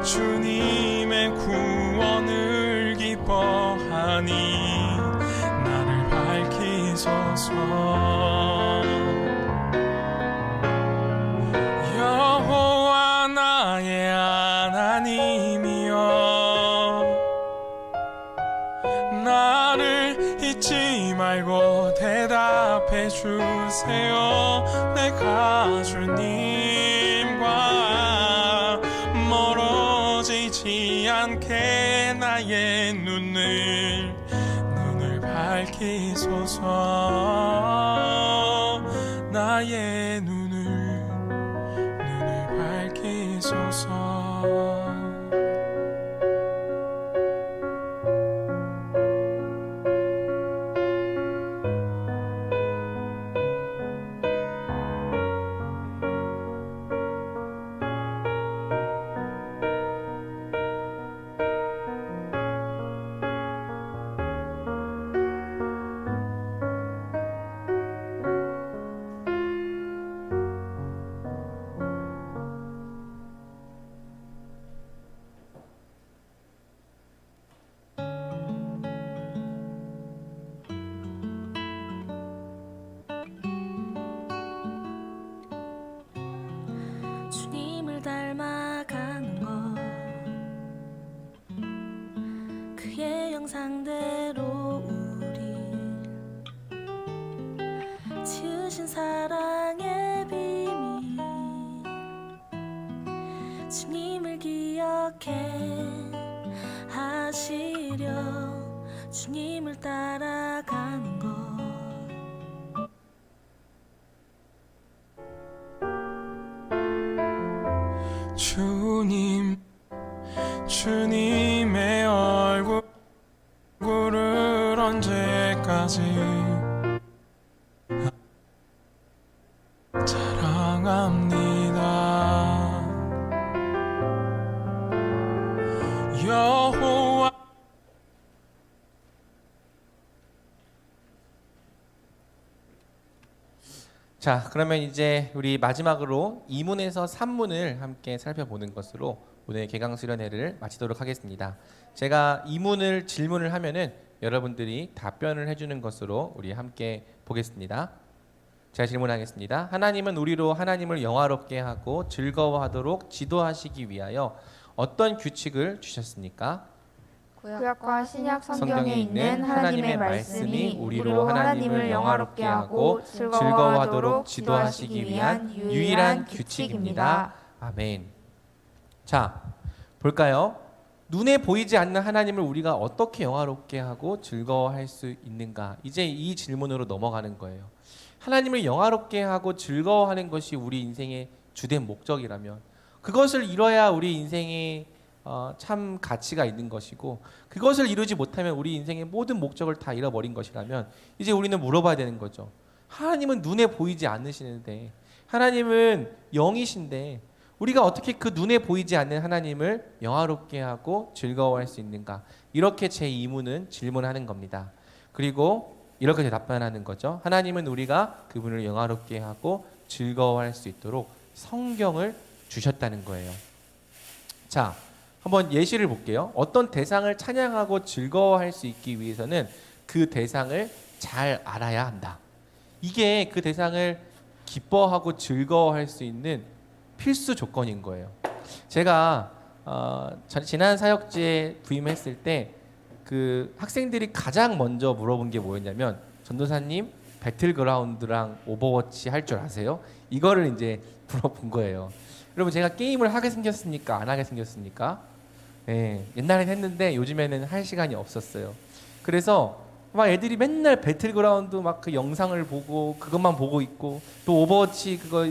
주님의 구원을 기뻐하니 나를 밝히소서. 여호와 나의 하나님이여, 나를 잊지 말고 대답해 주세요. 내가 주님과 멀어지지 않게 나의 눈을 밝히소서. 나의 눈을 밝히소서. 주님을 닮아가는 것, 그의 형상대로 우리 지으신 사랑의 비밀, 주님을 기억해 하시려 주님을 따라가는 것. 주님의 얼굴을 언제까지 자랑합니다. 여호와. 자, 그러면 이제 우리 마지막으로 2문에서 3문을 함께 살펴보는 것으로 오늘 개강 수련회를 마치도록 하겠습니다. 제가 2문을 질문을 하면은 여러분들이 답변을 해주는 것으로 우리 함께 보겠습니다. 제가 질문하겠습니다. 하나님은 우리로 하나님을 영화롭게 하고 즐거워하도록 지도하시기 위하여 어떤 규칙을 주셨습니까? 구약과 신약 성경에 있는 하나님의 말씀이 우리로 하나님을 영화롭게 하고 즐거워하도록 지도하시기 위한 유일한 규칙입니다. 아멘. 자, 볼까요? 눈에 보이지 않는 하나님을 우리가 어떻게 영화롭게 하고 즐거워할 수 있는가? 이제 이 질문으로 넘어가는 거예요. 하나님을 영화롭게 하고 즐거워하는 것이 우리 인생의 주된 목적이라면 그것을 이뤄야 우리 인생에 참 가치가 있는 것이고, 그것을 이루지 못하면 우리 인생의 모든 목적을 다 잃어버린 것이라면 이제 우리는 물어봐야 되는 거죠. 하나님은 눈에 보이지 않으시는데, 하나님은 영이신데 우리가 어떻게 그 눈에 보이지 않는 하나님을 영화롭게 하고 즐거워할 수 있는가? 이렇게 제 이문은 질문하는 겁니다. 그리고 이렇게 답변하는 거죠. 하나님은 우리가 그분을 영화롭게 하고 즐거워할 수 있도록 성경을 주셨다는 거예요. 자, 한번 예시를 볼게요. 어떤 대상을 찬양하고 즐거워할 수 있기 위해서는 그 대상을 잘 알아야 한다. 이게 그 대상을 기뻐하고 즐거워할 수 있는 필수 조건인 거예요. 제가 지난 사역지에 부임했을 때 그 학생들이 가장 먼저 물어본 게 뭐였냐면, 전도사님 배틀그라운드랑 오버워치 할 줄 아세요? 이거를 이제 물어본 거예요. 여러분, 제가 게임을 하게 생겼습니까? 안 하게 생겼습니까? 네, 옛날엔 했는데 요즘에는 할 시간이 없었어요. 그래서 막 애들이 맨날 배틀그라운드 막 그 영상을 보고 그것만 보고 있고, 또 오버워치 그거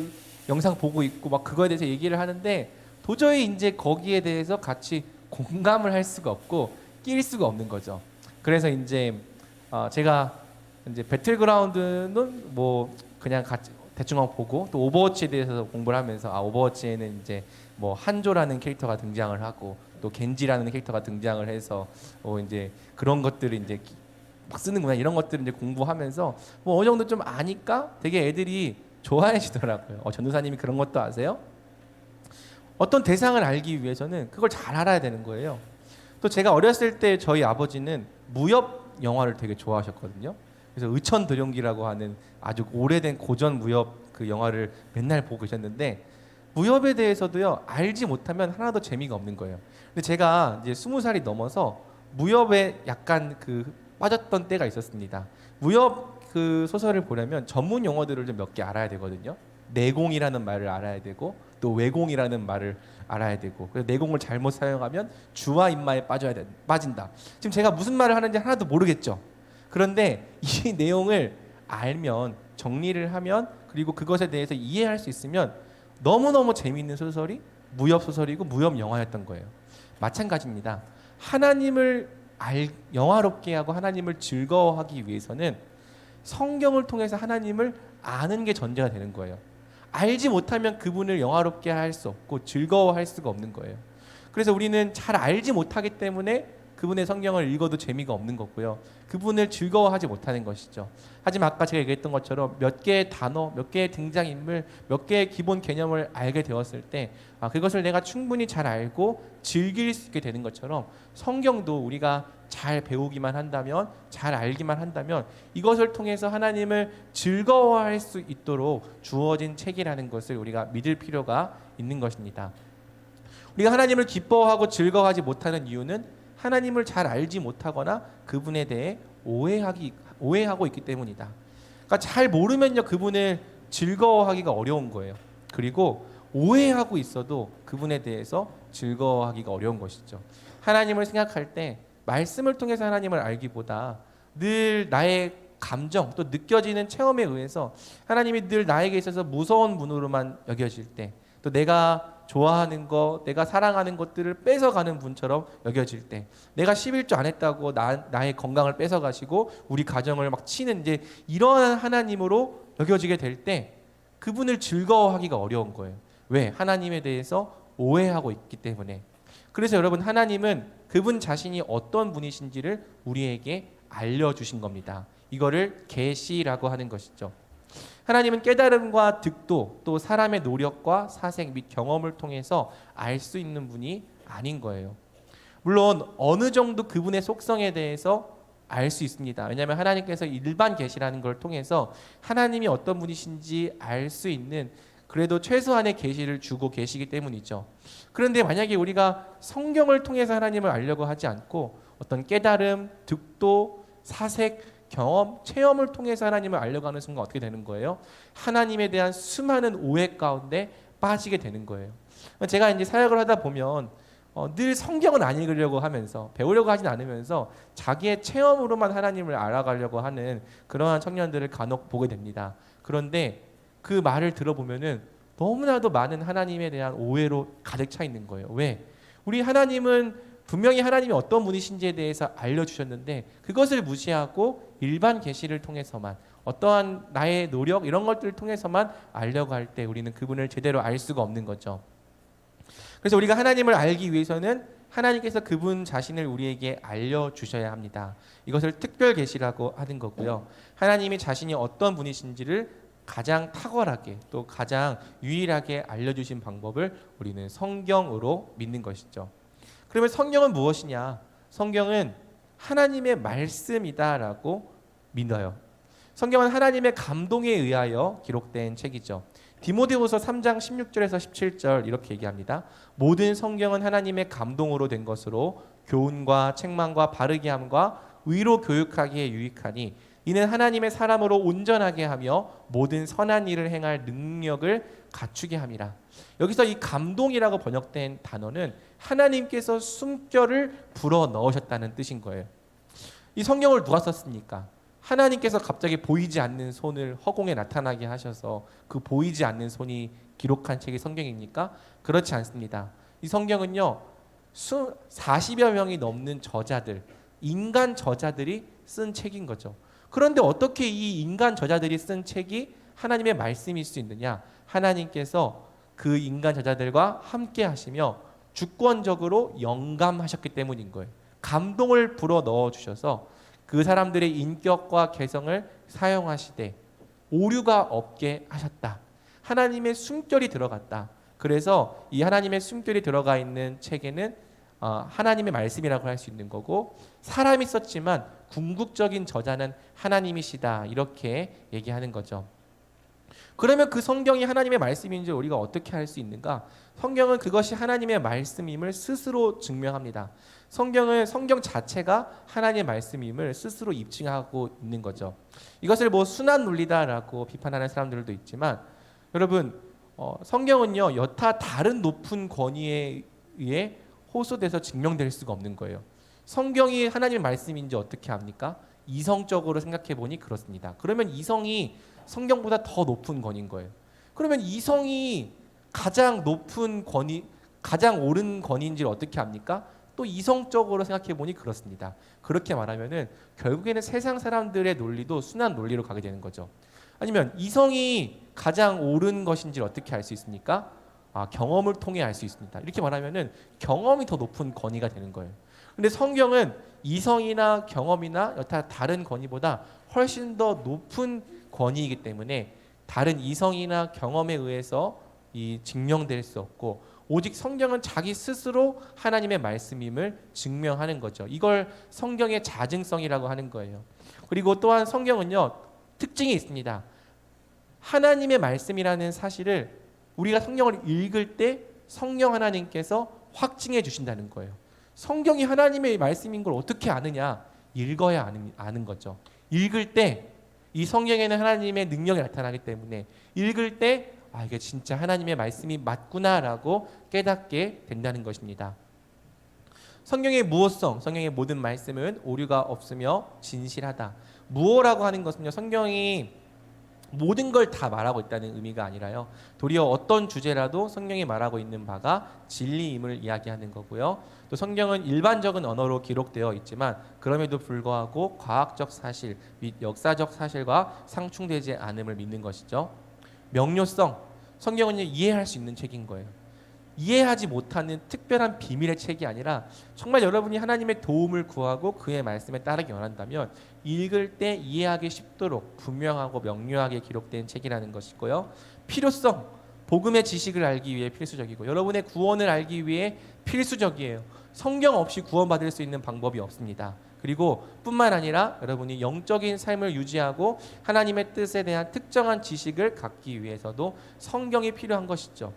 영상 보고 있고 막 그거에 대해서 얘기를 하는데 도저히 이제 거기에 대해서 같이 공감을 할 수가 없고 낄 수가 없는 거죠. 그래서 이제 제가 이제 배틀그라운드는 뭐 그냥 같이 대충 한번 보고, 또 오버워치에 대해서 공부를 하면서 오버워치에는 이제 뭐 한조라는 캐릭터가 등장을 하고 또 겐지라는 캐릭터가 등장을 해서 이제 그런 것들을 이제 막 쓰는구나, 이런 것들을 이제 공부하면서 뭐 어느 정도 좀 아니까 되게 애들이 좋아하시더라고요. 전도사님이 그런 것도 아세요? 어떤 대상을 알기 위해서는 그걸 잘 알아야 되는 거예요. 또 제가 어렸을 때 저희 아버지는 무협 영화를 되게 좋아하셨거든요. 그래서 의천도룡기라고 하는 아주 오래된 고전 무협 그 영화를 맨날 보고 계셨는데, 무협에 대해서도요 알지 못하면 하나도 재미가 없는 거예요. 근데 제가 이제 20살이 넘어서 무협에 약간 그 빠졌던 때가 있었습니다. 무협 그 소설을 보려면 전문 용어들을 좀 몇 개 알아야 되거든요. 내공이라는 말을 알아야 되고, 또 외공이라는 말을 알아야 되고, 그래서 내공을 잘못 사용하면 주와 인마에 빠진다. 지금 제가 무슨 말을 하는지 하나도 모르겠죠. 그런데 이 내용을 알면, 정리를 하면, 그리고 그것에 대해서 이해할 수 있으면 너무너무 재미있는 소설이 무협 소설이고 무협 영화였던 거예요. 마찬가지입니다. 하나님을 영화롭게 하고 하나님을 즐거워하기 위해서는 성경을 통해서 하나님을 아는 게 전제가 되는 거예요. 알지 못하면 그분을 영화롭게 할 수 없고 즐거워할 수가 없는 거예요. 그래서 우리는 잘 알지 못하기 때문에 그분의 성경을 읽어도 재미가 없는 거고요. 그분을 즐거워하지 못하는 것이죠. 하지만 아까 제가 얘기했던 것처럼 몇 개의 단어, 몇 개의 등장인물, 몇 개의 기본 개념을 알게 되었을 때 그것을 내가 충분히 잘 알고 즐길 수 있게 되는 것처럼, 성경도 우리가 잘 배우기만 한다면, 잘 알기만 한다면 이것을 통해서 하나님을 즐거워할 수 있도록 주어진 책이라는 것을 우리가 믿을 필요가 있는 것입니다. 우리가 하나님을 기뻐하고 즐거워하지 못하는 이유는 하나님을 잘 알지 못하거나 그분에 대해 오해하고 있기 때문이다. 그러니까 잘 모르면요 그분을 즐거워하기가 어려운 거예요. 그리고 오해하고 있어도 그분에 대해서 즐거워하기가 어려운 것이죠. 하나님을 생각할 때 말씀을 통해서 하나님을 알기보다 늘 나의 감정, 또 느껴지는 체험에 의해서 하나님이 늘 나에게 있어서 무서운 분으로만 여겨질 때, 또 내가 좋아하는 것, 내가 사랑하는 것들을 뺏어가는 분처럼 여겨질 때, 내가 11조 안 했다고 나의 건강을 뺏어가시고 우리 가정을 막 치는 이제 이러한 하나님으로 여겨지게 될 때 그분을 즐거워하기가 어려운 거예요. 왜? 하나님에 대해서 오해하고 있기 때문에. 그래서 여러분, 하나님은 그분 자신이 어떤 분이신지를 우리에게 알려주신 겁니다. 이거를 계시라고 하는 것이죠. 하나님은 깨달음과 득도, 또 사람의 노력과 사색 및 경험을 통해서 알 수 있는 분이 아닌 거예요. 물론 어느 정도 그분의 속성에 대해서 알 수 있습니다. 왜냐하면 하나님께서 일반 계시라는 걸 통해서 하나님이 어떤 분이신지 알 수 있는, 그래도 최소한의 계시를 주고 계시기 때문이죠. 그런데 만약에 우리가 성경을 통해서 하나님을 알려고 하지 않고 어떤 깨달음, 득도, 사색, 경험, 체험을 통해서 하나님을 알려고 하는 순간 어떻게 되는 거예요? 하나님에 대한 수많은 오해 가운데 빠지게 되는 거예요. 제가 이제 사역을 하다 보면 늘 성경은 안 읽으려고 하면서 배우려고 하진 않으면서 자기의 체험으로만 하나님을 알아가려고 하는 그러한 청년들을 간혹 보게 됩니다. 그런데 그 말을 들어보면은 너무나도 많은 하나님에 대한 오해로 가득 차 있는 거예요. 왜? 우리 하나님은 분명히 하나님이 어떤 분이신지에 대해서 알려주셨는데 그것을 무시하고 일반 계시를 통해서만 어떠한 나의 노력 이런 것들을 통해서만 알려고 할 때 우리는 그분을 제대로 알 수가 없는 거죠. 그래서 우리가 하나님을 알기 위해서는 하나님께서 그분 자신을 우리에게 알려주셔야 합니다. 이것을 특별 계시라고 하는 거고요. 하나님이 자신이 어떤 분이신지를 가장 탁월하게 또 가장 유일하게 알려주신 방법을 우리는 성경으로 믿는 것이죠. 그러면 성경은 무엇이냐? 성경은 하나님의 말씀이다라고 믿어요. 성경은 하나님의 감동에 의하여 기록된 책이죠. 디모데후서 3장 16절에서 17절 이렇게 얘기합니다. 모든 성경은 하나님의 감동으로 된 것으로 교훈과 책망과 바르게 함과 의로 교육하기에 유익하니 이는 하나님의 사람으로 온전하게 하며 모든 선한 일을 행할 능력을 갖추게 함이라. 여기서 이 감동이라고 번역된 단어는 하나님께서 숨결을 불어 넣으셨다는 뜻인 거예요. 이 성경을 누가 썼습니까? 하나님께서 갑자기 보이지 않는 손을 허공에 나타나게 하셔서 그 보이지 않는 손이 기록한 책이 성경입니까? 그렇지 않습니다. 이 성경은요 40여 명이 넘는 저자들, 인간 저자들이 쓴 책인 거죠. 그런데 어떻게 이 인간 저자들이 쓴 책이 하나님의 말씀일 수 있느냐? 하나님께서 그 인간 저자들과 함께 하시며 주권적으로 영감하셨기 때문인 거예요. 감동을 불어 넣어 주셔서 그 사람들의 인격과 개성을 사용하시되 오류가 없게 하셨다. 하나님의 숨결이 들어갔다. 그래서 이 하나님의 숨결이 들어가 있는 책에는 하나님의 말씀이라고 할 수 있는 거고 사람이 썼지만 궁극적인 저자는 하나님이시다 이렇게 얘기하는 거죠. 그러면 그 성경이 하나님의 말씀인지 우리가 어떻게 알 수 있는가? 성경은 그것이 하나님의 말씀임을 스스로 증명합니다. 성경은 성경 자체가 하나님의 말씀임을 스스로 입증하고 있는 거죠. 이것을 뭐 순환 논리다라고 비판하는 사람들도 있지만 여러분 성경은요 여타 다른 높은 권위에 의해 호소돼서 증명될 수가 없는 거예요. 성경이 하나님의 말씀인지 어떻게 합니까? 이성적으로 생각해 보니 그렇습니다. 그러면 이성이 성경보다 더 높은 권위인 거예요. 그러면 이성이 가장 높은 권위, 가장 옳은 권위인지를 어떻게 합니까? 또 이성적으로 생각해 보니 그렇습니다. 그렇게 말하면은 결국에는 세상 사람들의 논리도 순환 논리로 가게 되는 거죠. 아니면 이성이 가장 옳은 것인지를 어떻게 알 수 있습니까? 경험을 통해 알 수 있습니다. 이렇게 말하면은 경험이 더 높은 권위가 되는 거예요. 근데 성경은 이성이나 경험이나 여타 다른 권위보다 훨씬 더 높은 권위이기 때문에 다른 이성이나 경험에 의해서 이 증명될 수 없고 오직 성경은 자기 스스로 하나님의 말씀임을 증명하는 거죠. 이걸 성경의 자증성이라고 하는 거예요. 그리고 또한 성경은요 특징이 있습니다. 하나님의 말씀이라는 사실을 우리가 성경을 읽을 때 성령 하나님께서 확증해 주신다는 거예요. 성경이 하나님의 말씀인 걸 어떻게 아느냐? 읽어야 아는 거죠. 읽을 때 이 성경에는 하나님의 능력이 나타나기 때문에 읽을 때 이게 진짜 하나님의 말씀이 맞구나라고 깨닫게 된다는 것입니다. 성경의 무엇성, 성경의 모든 말씀은 오류가 없으며 진실하다. 무엇라고 하는 것은요, 성경이 모든 걸 다 말하고 있다는 의미가 아니라요. 도리어 어떤 주제라도 성경이 말하고 있는 바가 진리임을 이야기하는 거고요. 또 성경은 일반적인 언어로 기록되어 있지만 그럼에도 불구하고 과학적 사실 및 역사적 사실과 상충되지 않음을 믿는 것이죠. 명료성, 성경은 이해할 수 있는 책인 거예요. 이해하지 못하는 특별한 비밀의 책이 아니라 정말 여러분이 하나님의 도움을 구하고 그의 말씀에 따르기 원한다면 읽을 때 이해하기 쉽도록 분명하고 명료하게 기록된 책이라는 것이고요. 필요성, 복음의 지식을 알기 위해 필수적이고 여러분의 구원을 알기 위해 필수적이에요. 성경 없이 구원받을 수 있는 방법이 없습니다. 그리고 뿐만 아니라 여러분이 영적인 삶을 유지하고 하나님의 뜻에 대한 특정한 지식을 갖기 위해서도 성경이 필요한 것이죠.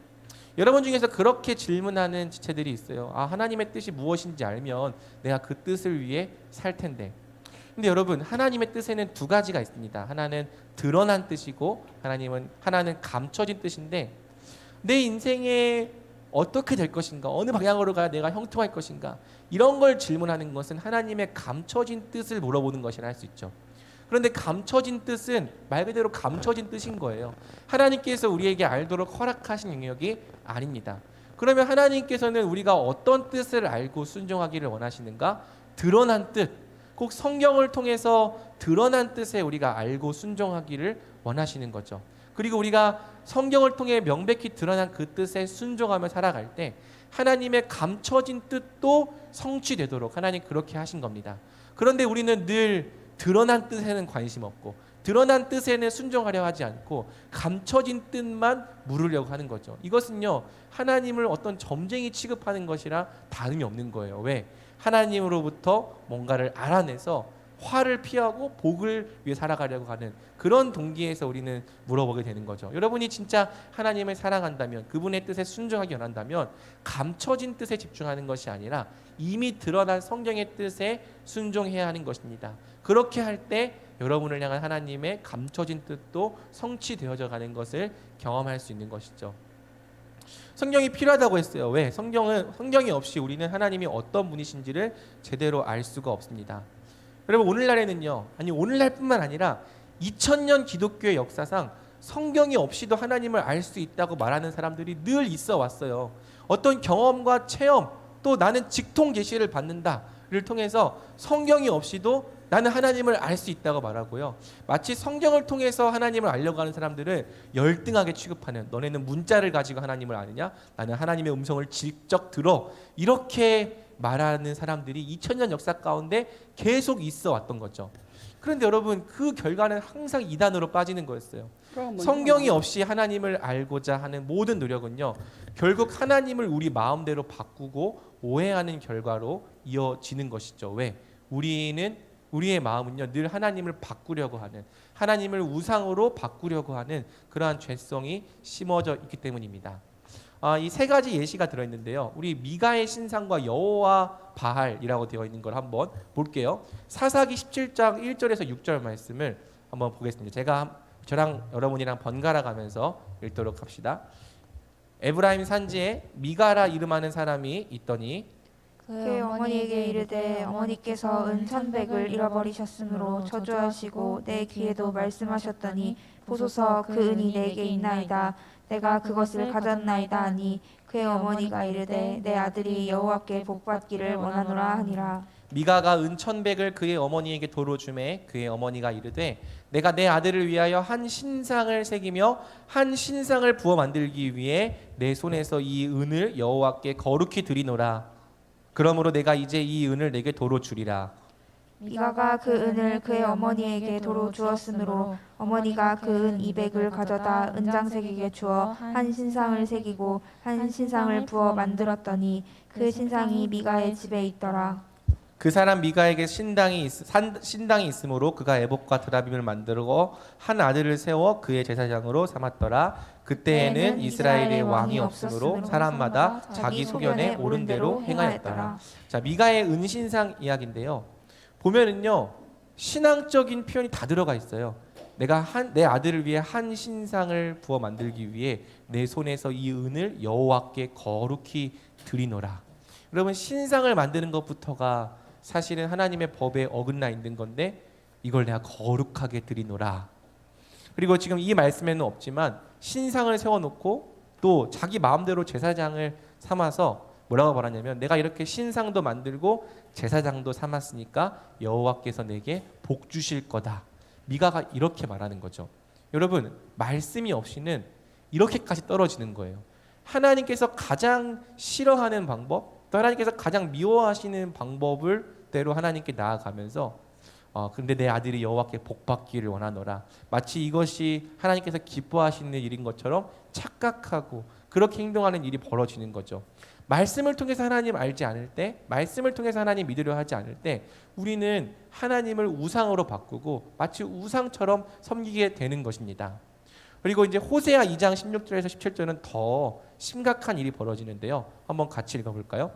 여러분 중에서 그렇게 질문하는 지체들이 있어요. 하나님의 뜻이 무엇인지 알면 내가 그 뜻을 위해 살 텐데. 근데 여러분, 하나님의 뜻에는 두 가지가 있습니다. 하나는 드러난 뜻이고 하나는 감춰진 뜻인데 내 인생에 어떻게 될 것인가, 어느 방향으로 가야 내가 형통할 것인가, 이런 걸 질문하는 것은 하나님의 감춰진 뜻을 물어보는 것이라 할 수 있죠. 그런데 감춰진 뜻은 말 그대로 감춰진 뜻인 거예요. 하나님께서 우리에게 알도록 허락하신 영역이 아닙니다. 그러면 하나님께서는 우리가 어떤 뜻을 알고 순종하기를 원하시는가? 드러난 뜻, 꼭 성경을 통해서 드러난 뜻에 우리가 알고 순종하기를 원하시는 거죠. 그리고 우리가 성경을 통해 명백히 드러난 그 뜻에 순종하며 살아갈 때 하나님의 감춰진 뜻도 성취되도록 하나님 그렇게 하신 겁니다. 그런데 우리는 늘 드러난 뜻에는 관심 없고 드러난 뜻에는 순종하려 하지 않고 감춰진 뜻만 물으려고 하는 거죠. 이것은요, 하나님을 어떤 점쟁이 취급하는 것이라 다름이 없는 거예요. 왜? 하나님으로부터 뭔가를 알아내서 화를 피하고 복을 위해 살아가려고 하는 그런 동기에서 우리는 물어보게 되는 거죠. 여러분이 진짜 하나님을 사랑한다면, 그분의 뜻에 순종하기 원한다면 감춰진 뜻에 집중하는 것이 아니라 이미 드러난 성경의 뜻에 순종해야 하는 것입니다. 그렇게 할 때 여러분을 향한 하나님의 감춰진 뜻도 성취되어져 가는 것을 경험할 수 있는 것이죠. 성경이 필요하다고 했어요. 왜? 성경이 없이 우리는 하나님이 어떤 분이신지를 제대로 알 수가 없습니다. 여러분, 오늘날에는요, 아니 오늘날뿐만 아니라 2000년 기독교의 역사상 성경이 없이도 하나님을 알 수 있다고 말하는 사람들이 늘 있어 왔어요. 어떤 경험과 체험, 또 나는 직통 계시를 받는다를 통해서 성경이 없이도 나는 하나님을 알 수 있다고 말하고요. 마치 성경을 통해서 하나님을 알려고 하는 사람들을 열등하게 취급하는, 너네는 문자를 가지고 하나님을 아느냐? 나는 하나님의 음성을 직접 들어, 이렇게 말하는 사람들이 2000년 역사 가운데 계속 있어 왔던 거죠. 그런데 여러분, 그 결과는 항상 이단으로 빠지는 거였어요. 성경이 없이 하나님을 알고자 하는 모든 노력은요, 결국 하나님을 우리 마음대로 바꾸고 오해하는 결과로 이어지는 것이죠. 왜? 우리의 마음은요, 늘 하나님을 바꾸려고 하는, 하나님을 우상으로 바꾸려고 하는 그러한 죄성이 심어져 있기 때문입니다. 이 세 가지 예시가 들어있는데요, 우리 미가의 신상과 여호와 바알이라고 되어 있는 걸 한번 볼게요. 사사기 17장 1절에서 6절 말씀을 한번 보겠습니다. 저랑 여러분이랑 번갈아 가면서 읽도록 합시다. 에브라임 산지에 미가라 이름하는 사람이 있더니 그의 어머니에게 이르되 어머니께서 은 1,100을 잃어버리셨으므로 저주하시고 내 귀에도 말씀하셨더니 보소서 그 은이 내게 있나이다. 내가 그것을 가졌나이다 하니 그의 어머니가 이르되 내 아들이 여호와께 복받기를 원하노라 하니라. 미가가 은 1,100을 그의 어머니에게 도로 주매 그의 어머니가 이르되 내가 내 아들을 위하여 한 신상을 새기며 한 신상을 부어 만들기 위해 내 손에서 이 은을 여호와께 거룩히 드리노라. 그러므로 내가 이제 이 은을 내게 도로 주리라. 미가가 그 은을 그의 어머니에게 도로 주었으므로 어머니가 그 은 200을 가져다 은장색에게 주어 한 신상을 새기고 한 신상을 부어 만들었더니 그 신상이 미가의 집에 있더라. 그 사람 미가에게 신당이 있으므로 그가 에봇과 드라빔을 만들고 한 아들을 세워 그의 제사장으로 삼았더라. 그때에는 이스라엘의 왕이 없으므로 사람마다 자기 소견에 옳은 대로 행하였더라. 자, 미가의 은신상 이야기인데요, 보면은요, 신앙적인 표현이 다 들어가 있어요. 내가 내 아들을 위해 한 신상을 부어 만들기 위해 내 손에서 이 은을 여호와께 거룩히 드리노라. 여러분, 신상을 만드는 것부터가 사실은 하나님의 법에 어긋나 있는 건데 이걸 내가 거룩하게 드리노라. 그리고 지금 이 말씀에는 없지만 신상을 세워놓고 또 자기 마음대로 제사장을 삼아서 뭐라고 말하냐면 내가 이렇게 신상도 만들고 제사장도 삼았으니까 여호와께서 내게 복 주실 거다. 미가가 이렇게 말하는 거죠. 여러분, 말씀이 없이는 이렇게까지 떨어지는 거예요. 하나님께서 가장 싫어하는 방법, 또 하나님께서 가장 미워하시는 방법을 대로 하나님께 나아가면서 근데 내 아들이 여호와께 복받기를 원하노라. 마치 이것이 하나님께서 기뻐하시는 일인 것처럼 착각하고 그렇게 행동하는 일이 벌어지는 거죠. 말씀을 통해서 하나님 알지 않을 때, 말씀을 통해서 하나님 믿으려 하지 않을 때 우리는 하나님을 우상으로 바꾸고 마치 우상처럼 섬기게 되는 것입니다. 그리고 이제 호세아 2장 16절에서 17절은 더 심각한 일이 벌어지는데요, 한번 같이 읽어볼까요?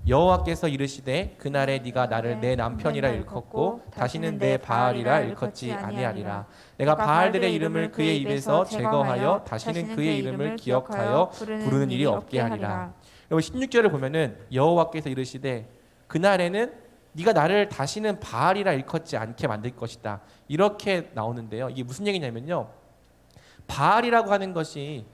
여호와께서 이르시되 그날에 네가 나를 내 남편이라 일컫고 다시는 내 바알이라 일컫지 아니하리라. 내가 바알들의 이름을 그의 입에서 제거하여 다시는 그의 이름을 기억하여 부르는 일이 없게 하리라. 여러분 16절을 보면은 여호와께서 이르시되 그날에는 네가 나를 다시는 바알이라 일컫지 않게 만들 것이다. 이렇게 나오는데요. 이게 무슨 얘기냐면요. 바알이라고 하는 것이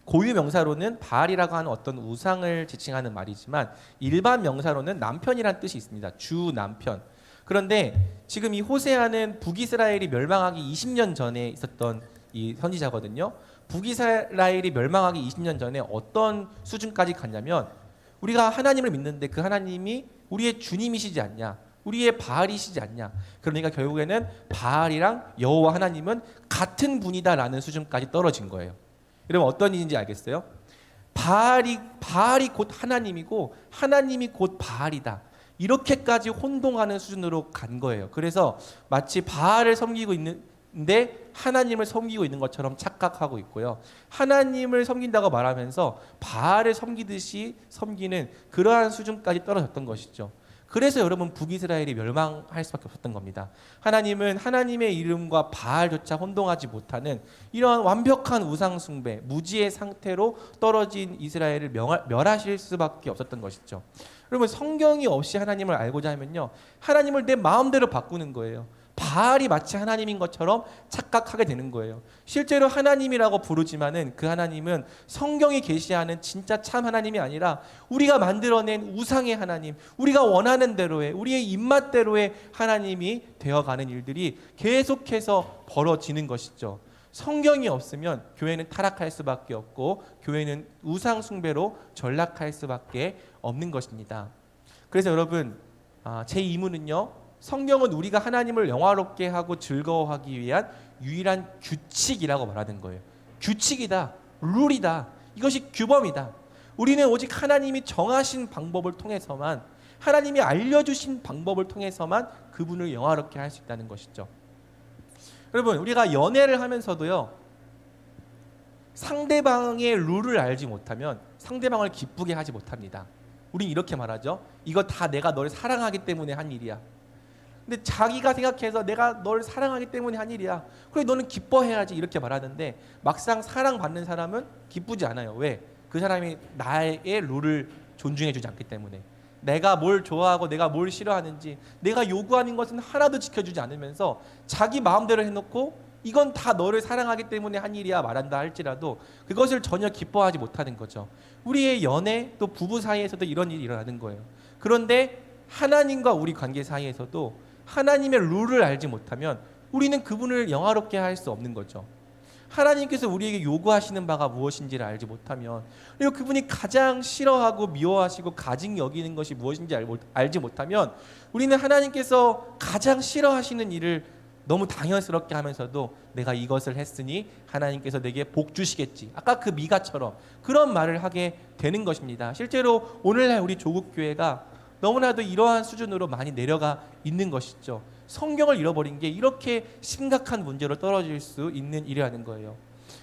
고유 명사로는 바알이라고 하는 어떤 우상을 지칭하는 말이지만 일반 명사로는 남편이란 뜻이 있습니다. 주 남편. 그런데 지금 이 호세아는 북이스라엘이 멸망하기 20년 전에 있었던 이 선지자거든요. 북이스라엘이 멸망하기 20년 전에 어떤 수준까지 갔냐면 우리가 하나님을 믿는데 그 하나님이 우리의 주님이시지 않냐, 우리의 바알이시지 않냐. 그러니까 결국에는 바알이랑 여호와 하나님은 같은 분이다라는 수준까지 떨어진 거예요. 여러분 어떤 일인지 알겠어요? 바알이 곧 하나님이고 하나님이 곧 바알이다. 이렇게까지 혼동하는 수준으로 간 거예요. 그래서 마치 바알을 섬기고 있는데 하나님을 섬기고 있는 것처럼 착각하고 있고요. 하나님을 섬긴다고 말하면서 바알을 섬기듯이 섬기는 그러한 수준까지 떨어졌던 것이죠. 그래서 여러분 북이스라엘이 멸망할 수밖에 없었던 겁니다. 하나님은 하나님의 이름과 바알조차 혼동하지 못하는 이러한 완벽한 우상 숭배, 무지의 상태로 떨어진 이스라엘을 멸하실 수밖에 없었던 것이죠. 여러분 성경이 없이 하나님을 알고자 하면요, 하나님을 내 마음대로 바꾸는 거예요. 바알이 마치 하나님인 것처럼 착각하게 되는 거예요. 실제로 하나님이라고 부르지만은 그 하나님은 성경이 계시하는 진짜 참 하나님이 아니라 우리가 만들어낸 우상의 하나님, 우리가 원하는 대로의 우리의 입맛대로의 하나님이 되어가는 일들이 계속해서 벌어지는 것이죠. 성경이 없으면 교회는 타락할 수밖에 없고 교회는 우상 숭배로 전락할 수밖에 없는 것입니다. 그래서 여러분 제 이문은요, 성경은 우리가 하나님을 영화롭게 하고 즐거워하기 위한 유일한 규칙이라고 말하는 거예요. 규칙이다, 룰이다, 이것이 규범이다. 우리는 오직 하나님이 정하신 방법을 통해서만, 하나님이 알려주신 방법을 통해서만 그분을 영화롭게 할 수 있다는 것이죠. 여러분 우리가 연애를 하면서도요, 상대방의 룰을 알지 못하면 상대방을 기쁘게 하지 못합니다. 우린 이렇게 말하죠. 이거 다 내가 널 사랑하기 때문에 한 일이야. 근데 자기가 생각해서 내가 널 사랑하기 때문에 한 일이야, 그래 너는 기뻐해야지, 이렇게 말하는데 막상 사랑받는 사람은 기쁘지 않아요. 왜? 그 사람이 나의 룰을 존중해주지 않기 때문에. 내가 뭘 좋아하고 내가 뭘 싫어하는지 내가 요구하는 것은 하나도 지켜주지 않으면서 자기 마음대로 해놓고 이건 다 너를 사랑하기 때문에 한 일이야 말한다 할지라도 그것을 전혀 기뻐하지 못하는 거죠. 우리의 연애 또 부부 사이에서도 이런 일이 일어나는 거예요. 그런데 하나님과 우리 관계 사이에서도 하나님의 룰을 알지 못하면 우리는 그분을 영화롭게 할 수 없는 거죠. 하나님께서 우리에게 요구하시는 바가 무엇인지를 알지 못하면, 그리고 그분이 가장 싫어하고 미워하시고 가증 여기는 것이 무엇인지 알지 못하면 우리는 하나님께서 가장 싫어하시는 일을 너무 당연스럽게 하면서도 내가 이것을 했으니 하나님께서 내게 복 주시겠지, 아까 그 미가처럼 그런 말을 하게 되는 것입니다. 실제로 오늘날 우리 조국교회가 너무나도 이러한 수준으로 많이 내려가 있는 것이죠. 성경을 잃어버린 게 이렇게 심각한 문제로 떨어질 수 있는 일이라는 거예요.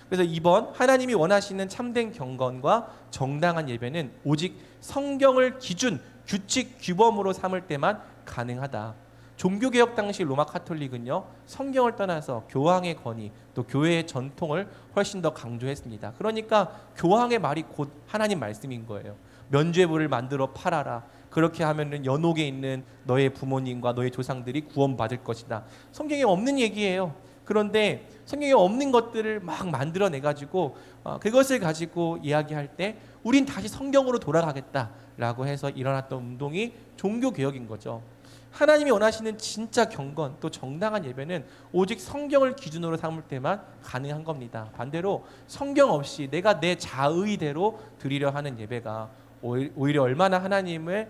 그래서 이번 하나님이 원하시는 참된 경건과 정당한 예배는 오직 성경을 기준, 규칙, 규범으로 삼을 때만 가능하다. 종교개혁 당시 로마 카톨릭은요, 성경을 떠나서 교황의 권위 또 교회의 전통을 훨씬 더 강조했습니다. 그러니까 교황의 말이 곧 하나님 말씀인 거예요. 면죄부를 만들어 팔아라. 그렇게 하면은 연옥에 있는 너의 부모님과 너의 조상들이 구원받을 것이다. 성경에 없는 얘기예요. 그런데 성경에 없는 것들을 막 만들어내가지고 그것을 가지고 이야기할 때 우린 다시 성경으로 돌아가겠다라고 해서 일어났던 운동이 종교개혁인 거죠. 하나님이 원하시는 진짜 경건 또 정당한 예배는 오직 성경을 기준으로 삼을 때만 가능한 겁니다. 반대로 성경 없이 내가 내 자의대로 드리려 하는 예배가 오히려 얼마나 하나님을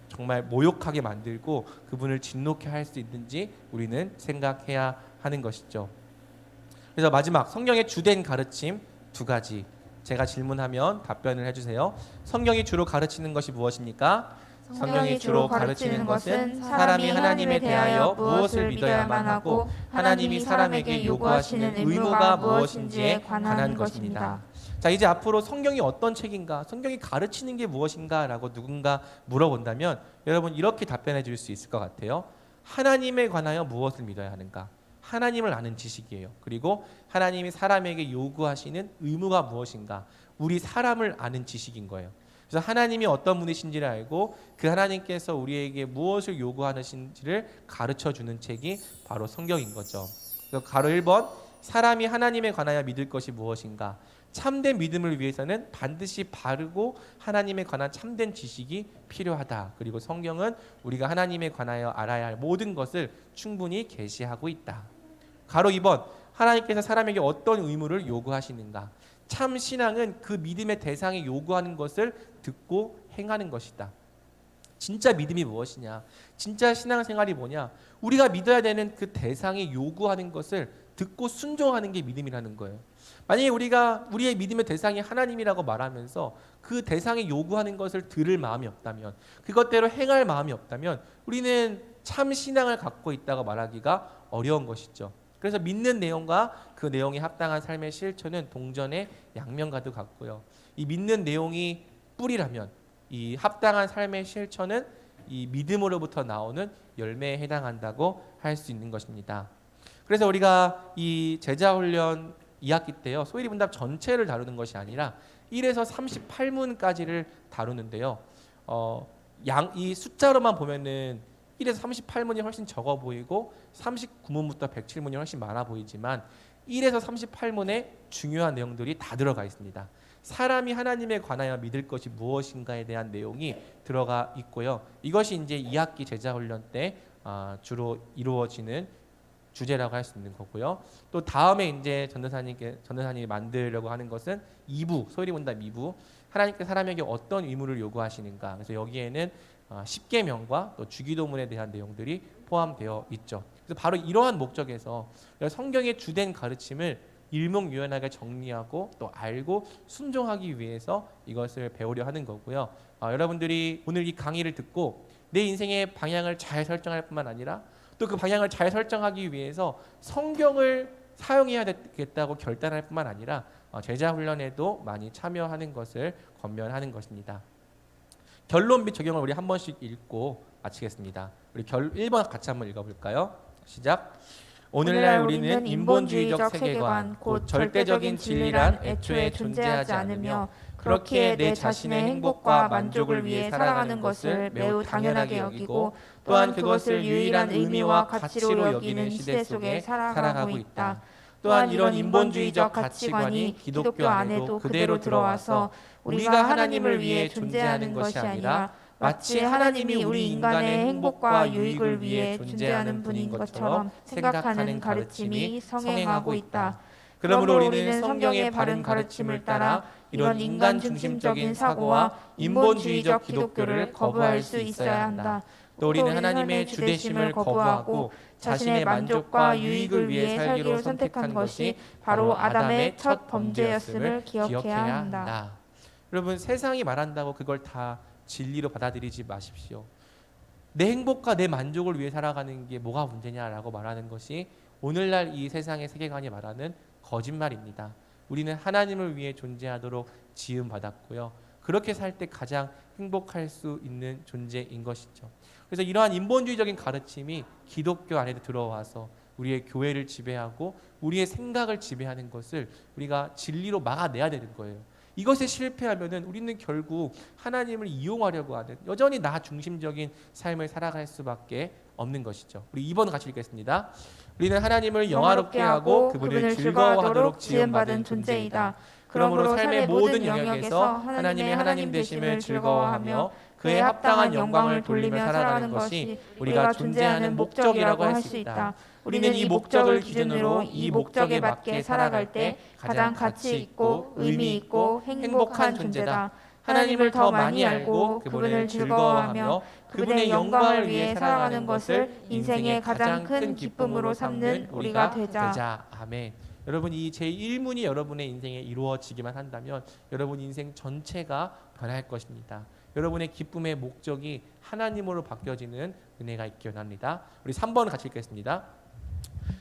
정말 모욕하게 만들고 그분을 진노케 할 수 있는지 우리는 생각해야 하는 것이죠. 그래서 마지막 성경의 주된 가르침 두 가지 제가 질문하면 답변을 해주세요. 성경이 주로 가르치는 것이 무엇입니까? 성경이 주로 가르치는 것은 사람이 하나님에 대하여 무엇을 믿어야만 하고 하나님이 사람에게 요구하시는 의무가 무엇인지에 관한 것입니다. 자, 이제 앞으로 성경이 어떤 책인가, 성경이 가르치는 게 무엇인가라고 누군가 물어본다면 여러분 이렇게 답변해 줄 수 있을 것 같아요. 하나님에 관하여 무엇을 믿어야 하는가? 하나님을 아는 지식이에요. 그리고 하나님이 사람에게 요구하시는 의무가 무엇인가? 우리 사람을 아는 지식인 거예요. 그래서 하나님이 어떤 분이신지를 알고 그 하나님께서 우리에게 무엇을 요구하시는지를 가르쳐 주는 책이 바로 성경인 거죠. 그래서 가로 1번, 사람이 하나님에 관하여 믿을 것이 무엇인가? 참된 믿음을 위해서는 반드시 바르고 하나님에 관한 참된 지식이 필요하다. 그리고 성경은 우리가 하나님에 관하여 알아야 할 모든 것을 충분히 계시하고 있다. 가로 2번, 하나님께서 사람에게 어떤 의무를 요구하시는가? 참 신앙은 그 믿음의 대상이 요구하는 것을 듣고 행하는 것이다. 진짜 믿음이 무엇이냐? 진짜 신앙생활이 뭐냐? 우리가 믿어야 되는 그 대상이 요구하는 것을 듣고 순종하는 게 믿음이라는 거예요. 만약에 우리의 믿음의 대상이 하나님이라고 말하면서 그 대상이 요구하는 것을 들을 마음이 없다면, 그것대로 행할 마음이 없다면 우리는 참 신앙을 갖고 있다고 말하기가 어려운 것이죠. 그래서 믿는 내용과 그 내용에 합당한 삶의 실천은 동전의 양면과도 같고요. 이 믿는 내용이 뿌리라면 이 합당한 삶의 실천은 이 믿음으로부터 나오는 열매에 해당한다고 할 수 있는 것입니다. 그래서 우리가 이 제자훈련 2학기 때요, 소일이문답 전체를 다루는 것이 아니라 1에서 38문까지를 다루는데요. 이 숫자로만 보면은 1에서 38문이 훨씬 적어 보이고 39문부터 107문이 훨씬 많아 보이지만 1에서 38문에 중요한 내용들이 다 들어가 있습니다. 사람이 하나님에 관하여 믿을 것이 무엇인가에 대한 내용이 들어가 있고요. 이것이 이제 2학기 제자훈련 때 주로 이루어지는 주제라고 할 수 있는 거고요. 또 다음에 이제 전도사님이 만들려고 하는 것은 2부, 소일이문답 2부, 하나님께 사람에게 어떤 의무를 요구하시는가. 그래서 여기에는 10계명과 또 주기도문에 대한 내용들이 포함되어 있죠. 그래서 바로 이러한 목적에서 성경의 주된 가르침을 일목요연하게 정리하고 또 알고 순종하기 위해서 이것을 배우려 하는 거고요. 여러분들이 오늘 이 강의를 듣고 내 인생의 방향을 잘 설정할 뿐만 아니라 또 그 방향을 잘 설정하기 위해서 성경을 사용해야 되겠다고 결단할 뿐만 아니라 제자훈련에도 많이 참여하는 것을 권면하는 것입니다. 결론 및 적용을 우리 한 번씩 읽고 마치겠습니다. 우리 1번 같이 한번 읽어볼까요? 시작. 오늘날 우리는 인본주의적 세계관, 곧 절대적인 진리란 애초에 존재하지 않으며 그렇기에 내 자신의 행복과 만족을 위해 살아가는 것을 매우 당연하게 여기고 또한 그것을 유일한 의미와 가치로 여기는 시대 속에 살아가고 있다. 또한 이런 인본주의적 가치관이 기독교 안에도 그대로 들어와서 우리가 하나님을 위해 존재하는 것이 아니라 마치 하나님이 우리 인간의 행복과 유익을 위해 존재하는 분인 것처럼 생각하는 가르침이 성행하고 있다. 그러므로 우리는 성경의 바른 가르침을 따라 이런 인간 중심적인 사고와 인본주의적 기독교를 거부할 수 있어야 한다. 또 우리는 하나님의 주되심을 거부하고 자신의 만족과 유익을 위해 살기로 선택한 것이 바로 아담의 첫 범죄였음을 기억해야 한다. 여러분, 세상이 말한다고 그걸 다 진리로 받아들이지 마십시오. 내 행복과 내 만족을 위해 살아가는 게 뭐가 문제냐라고 말하는 것이 오늘날 이 세상의 세계관이 말하는 거짓말입니다. 우리는 하나님을 위해 존재하도록 지음받았고요. 그렇게 살 때 가장 행복할 수 있는 존재인 것이죠. 그래서 이러한 인본주의적인 가르침이 기독교 안에 들어와서 우리의 교회를 지배하고 우리의 생각을 지배하는 것을 우리가 진리로 막아내야 되는 거예요. 이것에 실패하면은 우리는 결국 하나님을 이용하려고 하는 여전히 나 중심적인 삶을 살아갈 수밖에 없는 것이죠. 우리 2번 같이 읽겠습니다. 우리는 하나님을 영화롭게 하고 그분을 즐거워하도록 지음받은 존재이다. 그러므로 삶의 모든 영역에서 하나님의 하나님 되심을 즐거워하며 그에 합당한 영광을 돌리며 살아가는 것이 우리가 존재하는 목적이라고 할 수 있다. 우리는 이 목적을 기준으로 이 목적에 맞게 살아갈 때 가장 가치 있고 의미 있고 행복한 존재다. 하나님을 더 많이 알고 그분을 즐거워하며 그분의 영광을 위해 살아가는 것을 인생의 가장 큰 기쁨으로 삼는 우리가 되자. 아멘. 여러분, 이 제1문이 여러분의 인생에 이루어지기만 한다면 여러분 인생 전체가 변할 것입니다. 여러분의 기쁨의 목적이 하나님으로 바뀌어지는 은혜가 있기 원합니다. 우리 3번 같이 읽겠습니다.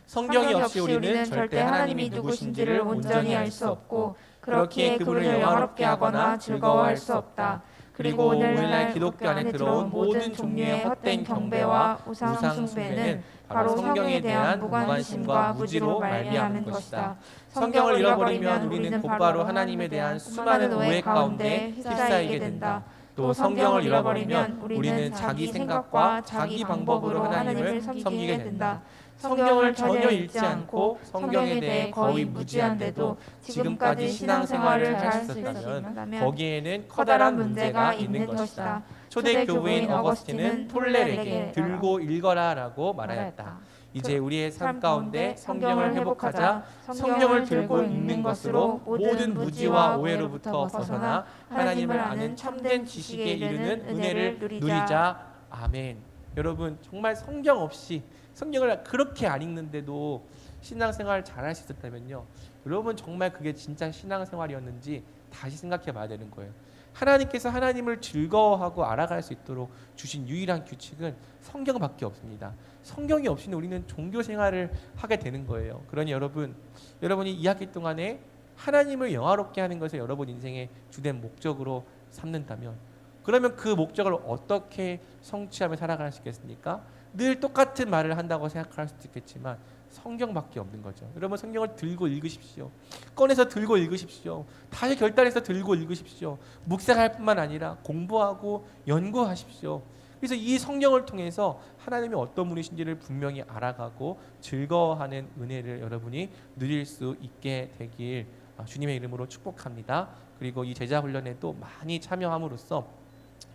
성경이 없이 우리는 절대 하나님이 누구신지를 온전히 알 수 없고 그렇기에 그분을 영화롭게 하거나 즐거워할 수 없다. 그리고 오늘날 기독교 안에 들어온 모든 종류의 헛된 경배와 우상 숭배는 바로 성경에 대한 무관심과 무지로 말미암은 것이다. 성경을 잃어버리면 우리는 곧바로 하나님에 대한 수많은 오해 가운데 휩싸이게 된다. 또 성경을 잃어버리면 우리는 자기 생각과 자기 방법으로 하나님을 섬기게 된다. 성경을 전혀 읽지 않고 성경에 대해 거의 무지한데도 지금까지 신앙생활을 할 수 있다면 거기에는 커다란 문제가 있는 것이다. 초대 교부인 어거스틴은 톨렐에게 들고 읽어라라고 말하였다. 이제 우리의 삶 가운데 성경을 회복하자. 성경을 들고 읽는 것으로 모든 무지와 오해로부터 벗어나 하나님을 아는 참된 지식에 이르는 은혜를 누리자. 아멘. 여러분 정말 성경 없이 성경을 그렇게 안 읽는데도 신앙생활 잘할 수 있었다면요, 여러분 정말 그게 진짜 신앙생활이었는지 다시 생각해 봐야 되는 거예요. 하나님께서 하나님을 즐거워하고 알아갈 수 있도록 주신 유일한 규칙은 성경밖에 없습니다. 성경이 없이는 우리는 종교생활을 하게 되는 거예요. 그러니 여러분이 2학기 동안에 하나님을 영화롭게 하는 것을 여러분 인생의 주된 목적으로 삼는다면, 그러면 그 목적을 어떻게 성취하며 살아갈 수 있겠습니까? 늘 똑같은 말을 한다고 생각할 수도 있겠지만 성경밖에 없는 거죠. 여러분 성경을 들고 읽으십시오. 꺼내서 들고 읽으십시오. 다시 결단해서 들고 읽으십시오. 묵상할 뿐만 아니라 공부하고 연구하십시오. 그래서 이 성경을 통해서 하나님이 어떤 분이신지를 분명히 알아가고 즐거워하는 은혜를 여러분이 누릴 수 있게 되길 주님의 이름으로 축복합니다. 그리고 이 제자 훈련에도 많이 참여함으로써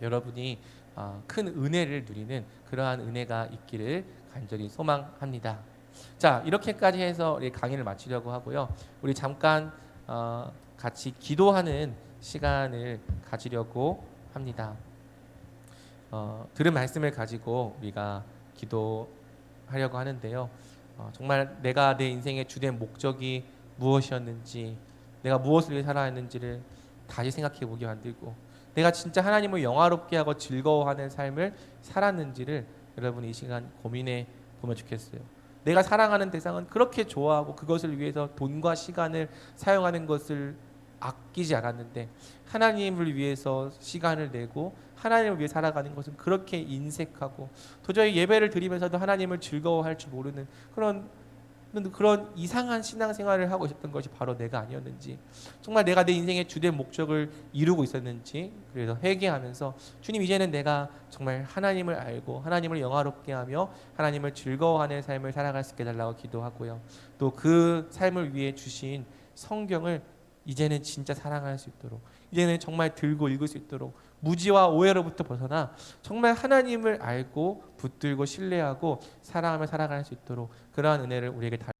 여러분이 큰 은혜를 누리는 그러한 은혜가 있기를 간절히 소망합니다. 자, 이렇게까지 해서 우리 강의를 마치려고 하고요. 우리 잠깐 같이 기도하는 시간을 가지려고 합니다. 들은 말씀을 가지고 우리가 기도하려고 하는데요. 정말 내가 내 인생의 주된 목적이 무엇이었는지, 내가 무엇을 위해 살아왔는지를 다시 생각해 보게 만들고, 내가 진짜 하나님을 영화롭게 하고 즐거워하는 삶을 살았는지를 여러분이 이 시간 고민해 보면 좋겠어요. 내가 사랑하는 대상은 그렇게 좋아하고 그것을 위해서 돈과 시간을 사용하는 것을 아끼지 않았는데, 하나님을 위해서 시간을 내고 하나님을 위해 살아가는 것은 그렇게 인색하고 도저히 예배를 드리면서도 하나님을 즐거워할 줄 모르는 그런 이상한 신앙생활을 하고 있었던 것이 바로 내가 아니었는지, 정말 내가 내 인생의 주된 목적을 이루고 있었는지, 그래서 회개하면서 주님, 이제는 내가 정말 하나님을 알고 하나님을 영화롭게 하며 하나님을 즐거워하는 삶을 살아갈 수 있게 해달라고 기도하고요. 또 그 삶을 위해 주신 성경을 이제는 진짜 사랑할 수 있도록, 이제는 정말 들고 읽을 수 있도록, 무지와 오해로부터 벗어나 정말 하나님을 알고 붙들고 신뢰하고 사랑하며 살아갈 수 있도록 그러한 은혜를 우리에게